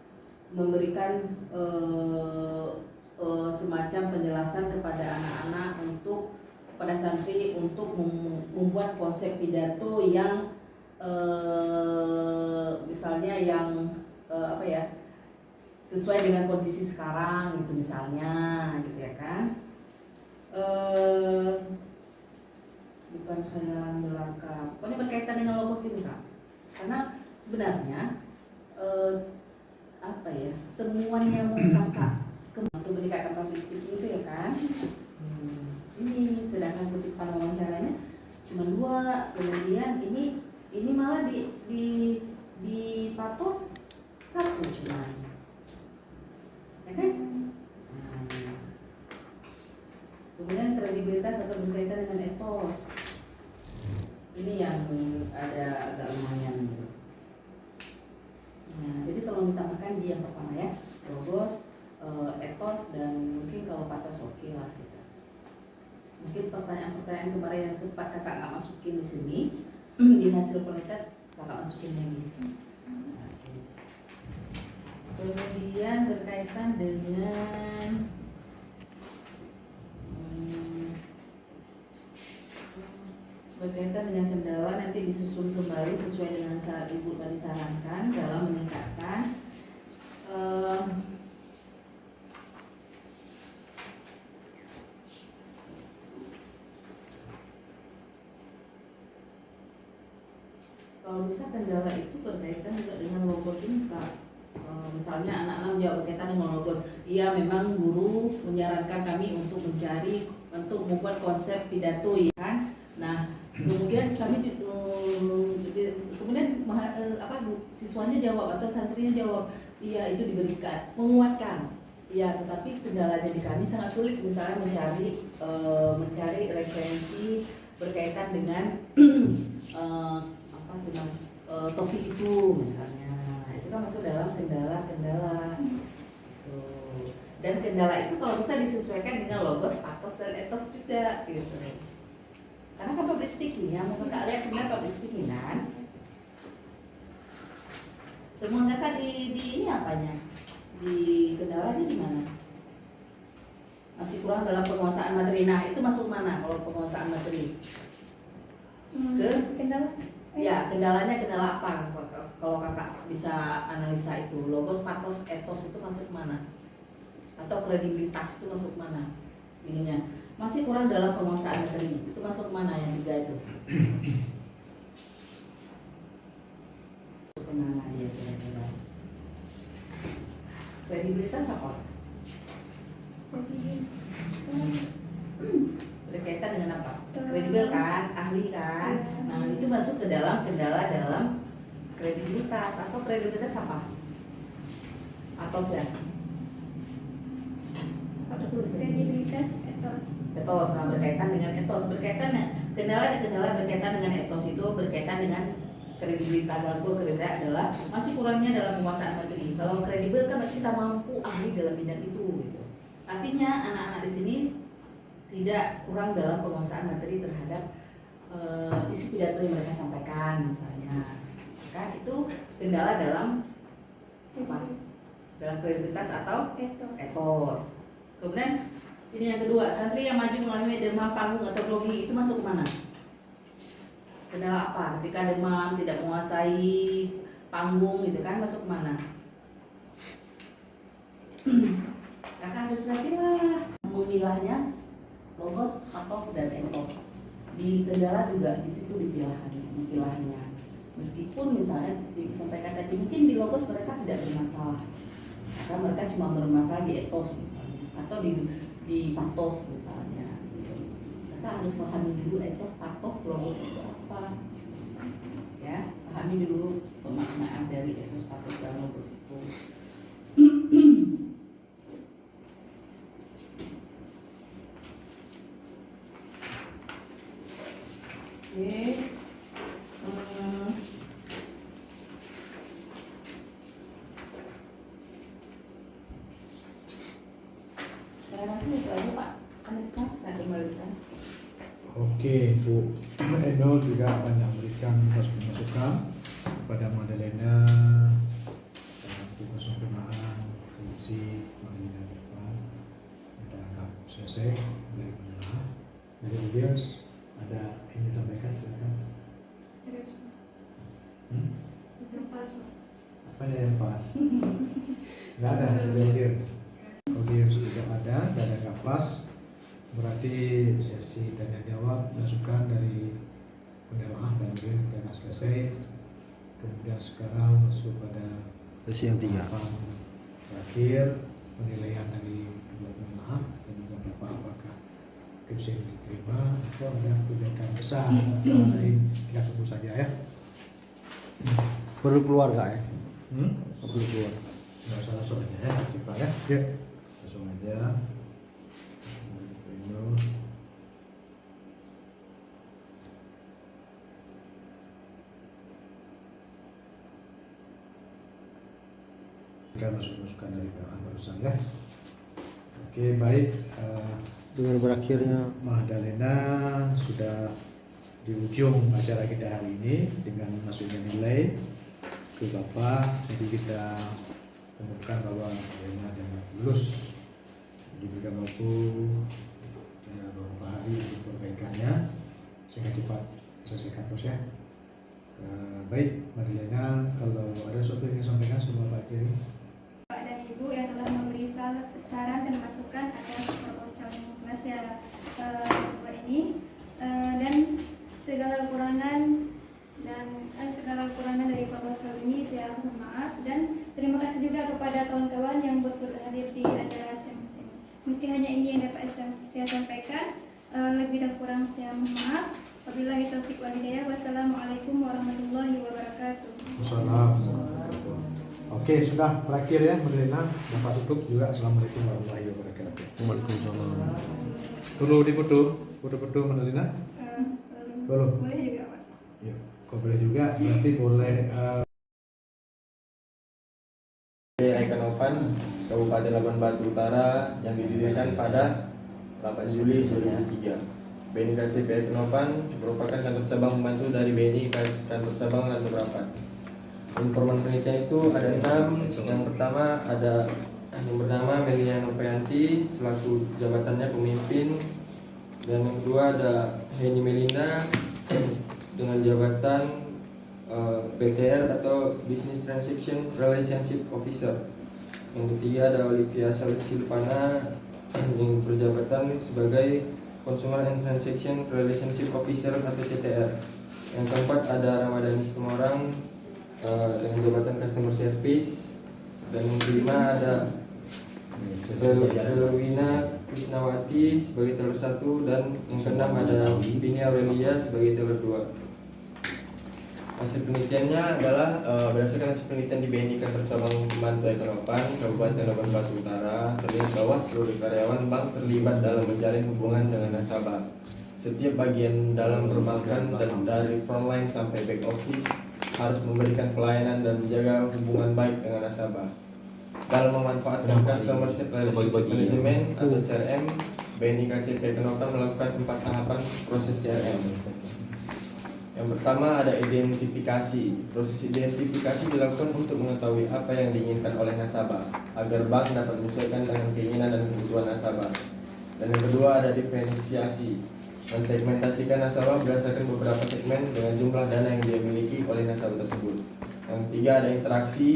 memberikan semacam penjelasan kepada anak-anak kepada santri untuk membuat konsep pidato yang misalnya yang sesuai dengan kondisi sekarang gitu misalnya gitu ya kan. Bukan khayalan belaka, pokoknya berkaitan dengan logos ini Kak. Karena sebenarnya temuan yang kakak untuk meningkatkan public speaking itu ya kan. Ini sedangkan kutipan wawancaranya cuma 2, kemudian ini malah di patos 1 cuma, ya kan? Kemudian kredibilitas atau berkaitan dengan etos, ini yang agak lumayan. Nah, jadi tolong ditambahkan di yang pertama ya, logos, etos, dan mungkin kalau patos oke lah gitu. Mungkin pertanyaan-pertanyaan kemarin yang sempat kakak nggak masukin di sini di hasil penelitian kakak masukin lagi. Kemudian berkaitan dengan kendala nanti disusun kembali sesuai dengan saat Ibu tadi sarankan dalam meningkatkan kalau bisa kendala itu berkaitan juga dengan logos ini Kak. Misalnya anak-anak jawab berkaitan dengan logos. Iya memang guru menyarankan kami untuk membuat konsep pidato ya kan. Nah kemudian siswanya jawab atau santrinya jawab iya itu diberikan menguatkan ya, tetapi kendalanya di kami sangat sulit misalnya mencari referensi berkaitan dengan topik itu misalnya. Itu kan masuk dalam kendala dan kendala itu kalau bisa disesuaikan dengan logos, patos, dan etos juga gitu. Karena kan public speaking ya, mau kakak lihat sebenarnya public speaking kan. Temuan kakak di ini apanya? Di kendalanya di mana? Masih kurang dalam penguasaan materi. Nah itu masuk mana kalau penguasaan materi? Kendala? Ya kendalanya kendala apa? Kalau kakak bisa analisa itu logos, patos, etos itu masuk mana? Atau kredibilitas itu masuk mana? Ininya masih kurang dalam penguasaan materi itu masuk mana yang 3 itu? Kemana ya kira-kira? Kredibilitas apa? Berkaitan dengan apa? Kredibel kan, ahli kan. Nah itu masuk ke dalam kendala dalam kredibilitas. Atau kredibilitas apa? Atos ya? Kredibilitas etos. Etos, nah, berkaitan dengan etos, kendala berkaitan dengan etos itu berkaitan dengan kredibilitas. Kalau kredibilitas adalah masih kurangnya dalam penguasaan materi. Kalau kredibel kan kita mampu ahli dalam bidang itu gitu. Artinya anak-anak di sini tidak kurang dalam penguasaan materi terhadap isi pidato yang mereka sampaikan misalnya. Maka itu kendala dalam apa? Dalam kredibilitas atau etos. Kemudian ini yang kedua, santri yang maju mengalami demam panggung atau grogi itu masuk ke mana? Kendala apa? Ketika demam, tidak menguasai panggung gitu kan, masuk ke mana? susah lah memilahnya logos, patos, dan etos. Di kendala juga di situ dipilahnya. Meskipun misalnya seperti disampaikan tadi, mungkin di logos mereka tidak bermasalah, karena mereka cuma bermasalah di etos misalnya, atau di patos misalnya. Kita harus pahami dulu etos, patos, logos itu apa. Ya, pahami dulu pemaknaan dari etos, patos, dan logos itu. Oke. Saya rasa itu aja Pak Aneska, saya kembalikan. Oke, Bu Eno juga banyak memberikan masukan kepada Madalena dalam kesempurnaan fungsi Madalena ke depan. Kita anggap selesai dari mana. Dari audiens ada yang ingin sampaikan, silakan. Apa yang pas? Nggak ada dari audiens. Audiens juga ada dan nggak pas. Berarti sesi tanya jawab masukan dari penjamaah dan sudah selesai. Kemudian sekarang masuk pada Sesi yang 3. terakhir, penilaian dari kedua penjamaah dan juga apakah skripsi yang diterima atau ada perbedaan besar atau lain. Kita tunggu saja ya. Perlu keluar nggak ya? Perlu keluar. Nggak usah langsung aja ya, cepat ya. Ya, langsung aja. Kita masuk-masukkan dari barusan ya. Oke, baik. Dengan berakhirnya Madalena sudah di ujung acara kita hari ini dengan masuknya nilai ke Bapak. Jadi kita umumkan bahwa Madalena dapat lulus. Diberikan waktu beberapa hari untuk perbaikannya sehingga cepat selesaikan proses ya. Baik, Madalena, kalau ada sesuatu yang ingin sampaikan sama Pak Kiri. Bapak dan Ibu yang telah memberi saran dan masukan atas proposal yang telah saya buat ini, dan segala kekurangan dari proposal ini saya mohon maaf, dan terima kasih juga kepada kawan-kawan yang hadir di acara masing-masing. Mungkin hanya ini yang dapat saya sampaikan. Lebih dan kurang saya mohon maaf. Wabillahi taufiq wal hidayah. Wassalamualaikum warahmatullahi wabarakatuh. Wassalamualaikum. Oke, sudah terakhir ya Madalena, dapat tutup juga. Assalamualaikum warahmatullahi wabarakatuh. Waalaikumsalam. Perlu foto Madalena? Belum. Boleh juga Pak. Ya, kok boleh juga. Berarti boleh. Ekanopan Kabupaten Labuan Batu Utara yang didirikan pada 8 Juli 2003. BNI KCP Ekanopan merupakan kantor cabang pembantu dari BNI kantor cabang Lantur Rapat. Informan penelitian itu ada 6. Yang pertama ada yang bernama Melia Noprianti selaku jabatannya pemimpin, dan yang kedua ada Heni Melinda dengan jabatan BTR atau Business Transaction Relationship Officer. Yang ketiga ada Olivia Silvana yang berjabatan sebagai Consumer and Transaction Relationship Officer atau CTR. Yang keempat ada Ramadhani Situmorang dengan jabatan Customer Service. Dan yang kelima ada Relwina Krisnawati sebagai teller 1, dan yang keenam ada Bini Aurelia sebagai teller 2. Hasil penelitiannya adalah berdasarkan hasil penelitian di BNI kantor cabang pembantu Ekanopan Kabupaten Labuan Batu Utara, terlihat bahwa seluruh karyawan bank terlibat dalam menjalin hubungan dengan nasabah. Setiap bagian dalam perbankan dan dari frontline sampai back office harus memberikan pelayanan dan menjaga hubungan baik dengan nasabah. Dalam memanfaatkan Customer Relationship Management atau CRM, BNI KCP Ekanopan melakukan 4 tahapan proses CRM. Yang pertama ada identifikasi. Proses identifikasi dilakukan untuk mengetahui apa yang diinginkan oleh nasabah agar bank dapat menyesuaikan dengan keinginan dan kebutuhan nasabah. Dan yang kedua ada diferensiasi. Mensegmentasikan nasabah berdasarkan beberapa segmen dengan jumlah dana yang dia miliki oleh nasabah tersebut. Yang ketiga ada interaksi.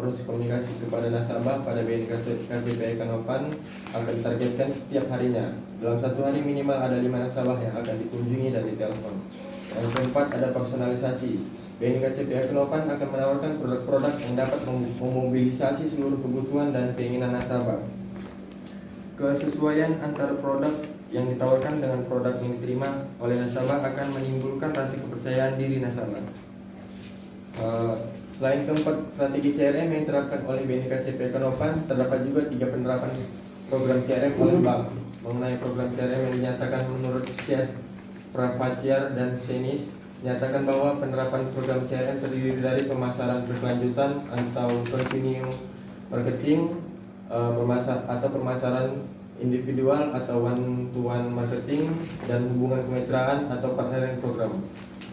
proses komunikasi kepada nasabah pada BNI KCPI Kanopan akan ditargetkan setiap harinya. Dalam satu hari minimal ada 5 nasabah yang akan dikunjungi dan ditelepon. Yang keempat, ada personalisasi. BNI KCPI Kanopan akan menawarkan produk-produk yang dapat memobilisasi seluruh kebutuhan dan keinginan nasabah. Kesesuaian antara produk yang ditawarkan dengan produk yang diterima oleh nasabah akan menimbulkan rasa kepercayaan diri nasabah. Selain keempat strategi CRM yang diterapkan oleh BNI KCPI Kanopan, terdapat juga 3 penerapan program CRM oleh bank. Mengenai program CRM yang dinyatakan menurut Syed Pravaciar dan Senis, nyatakan bahwa penerapan program CRM terdiri dari pemasaran berkelanjutan atau continue marketing, pemasaran individual atau one-to-one marketing, dan hubungan kemitraan atau partnering program.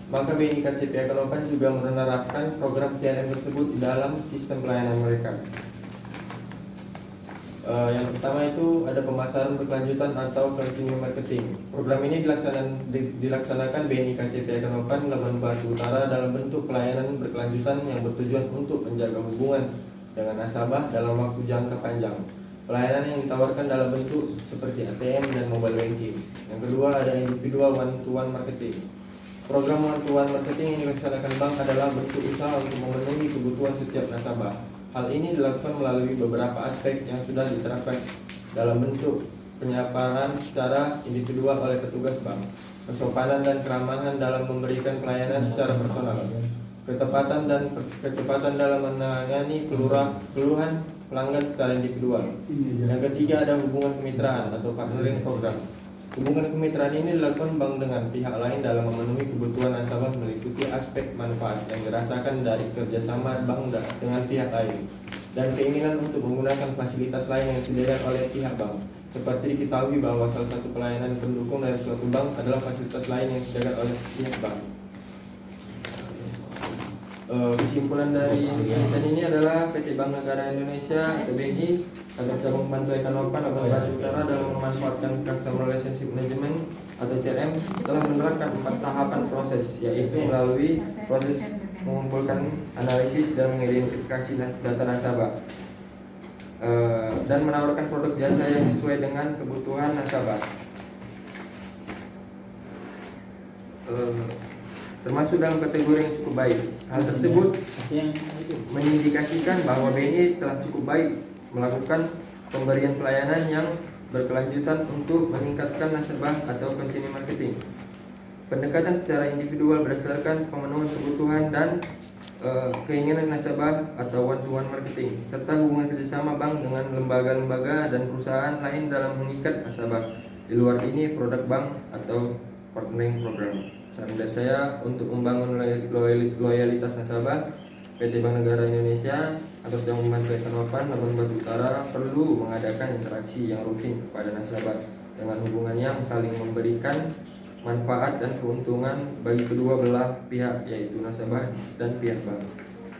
Maka BNI KCPI Kanopan juga menerapkan program CRM tersebut di dalam sistem pelayanan mereka. Yang pertama itu ada pemasaran berkelanjutan atau continue marketing. Program ini dilaksanakan BNI KCPI Kanopan Labuan Batu Utara dalam bentuk pelayanan berkelanjutan yang bertujuan untuk menjaga hubungan dengan nasabah dalam waktu jangka panjang. Pelayanan yang ditawarkan dalam bentuk seperti ATM dan mobile banking. Yang kedua ada individual one-to-one marketing. Program one-to-one marketing yang dilaksanakan bank adalah bentuk usaha untuk memenuhi kebutuhan setiap nasabah. Hal ini dilakukan melalui beberapa aspek yang sudah diterapkan dalam bentuk penyampaian secara individual oleh petugas bank, kesopanan dan keramahan dalam memberikan pelayanan secara personal, ketepatan dan kecepatan dalam menangani keluhan pelanggan secara individual. Yang ketiga ada hubungan kemitraan atau partnering program. Hubungan kemitraan ini dilakukan bank dengan pihak lain dalam memenuhi kebutuhan nasabah meliputi aspek manfaat yang dirasakan dari kerjasama bank dengan pihak lain dan keinginan untuk menggunakan fasilitas lain yang disediakan oleh pihak bank. Seperti diketahui bahwa salah satu pelayanan pendukung dari suatu bank adalah fasilitas lain yang disediakan oleh pihak bank. Kesimpulan dari penelitian ini adalah PT Bank Negara Indonesia atau BNI atau cabang pembantu Kanopan Labuan Batu Utara dalam memanfaatkan Customer Relationship Management atau CRM telah menerapkan 4 tahapan proses, yaitu melalui proses mengumpulkan analisis dan mengidentifikasi data nasabah dan menawarkan produk jasa yang sesuai dengan kebutuhan nasabah. Termasuk dalam kategori yang cukup baik. Hal tersebut mengindikasikan bahwa BNI telah cukup baik melakukan pemberian pelayanan yang berkelanjutan untuk meningkatkan nasabah atau continue marketing. Pendekatan secara individual berdasarkan pemenuhan kebutuhan dan keinginan nasabah atau one-to-one marketing, serta hubungan kerjasama bank dengan lembaga-lembaga dan perusahaan lain dalam mengikat nasabah. Di luar ini produk bank atau partnering program. Saran dari saya untuk membangun loyalitas nasabah, PT Bank Negara Indonesia atau cabang pembantu Kanopan Labuan Batu Utara perlu mengadakan interaksi yang rutin kepada nasabah dengan hubungan yang saling memberikan manfaat dan keuntungan bagi kedua belah pihak, yaitu nasabah dan pihak bank.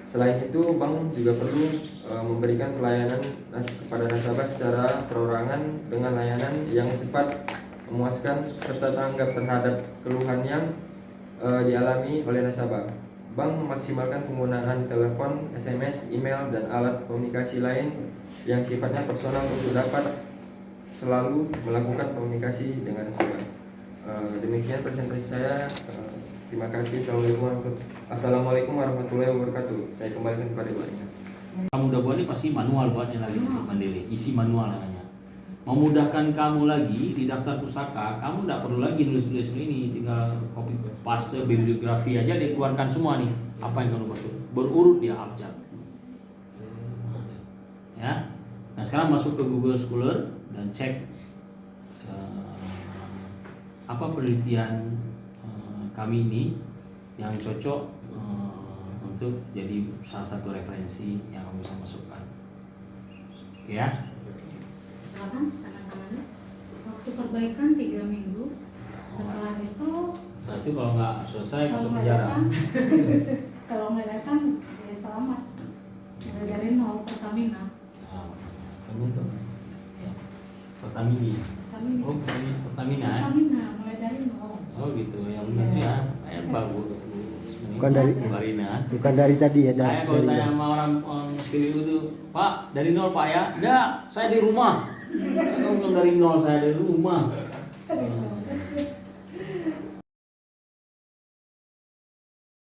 Selain itu, bank juga perlu memberikan pelayanan kepada nasabah secara perorangan dengan layanan yang cepat, memuaskan, serta tanggap terhadap keluhan yang dialami oleh nasabah. Bank memaksimalkan penggunaan telepon, SMS, email, dan alat komunikasi lain yang sifatnya personal untuk dapat selalu melakukan komunikasi dengan nasabah. Demikian presentasi saya. Terima kasih. Assalamualaikum warahmatullahi wabarakatuh. Saya kembalikan kepada Ibu Aina. Kamu udah buat ini pasti manual buatnya lagi Mandeli, isi manual namanya. Memudahkan kamu lagi di daftar pusaka, kamu tidak perlu lagi nulis-nulis ini, tinggal copy paste bibliografi aja dikeluarkan semua nih. Apa yang kamu maksud? Berurut dia abjad. Ya. Nah, sekarang masuk ke Google Scholar dan cek apa penelitian kami ini yang cocok untuk jadi salah satu referensi yang kamu bisa masukkan. Ya. Silakan tangan-tangannya. Waktu perbaikan 3 minggu. Setelah itu berarti kalau nggak selesai masuk nggak penjara. datang, kalau nggak datang ya selamat. Mulai dari nol Pertamina. Kamu tuh. Pertamina. Oh, Pertamina. Pertamina mulai dari nol. Oh gitu, yang benar ya, bagus. Bukan dari Marina. bukan dari tadi ya, Saya kalau dari tanya sama orang keliru itu, Pak dari nol Pak ya? Enggak, saya di rumah. Saya bilang dari nol, saya dari rumah.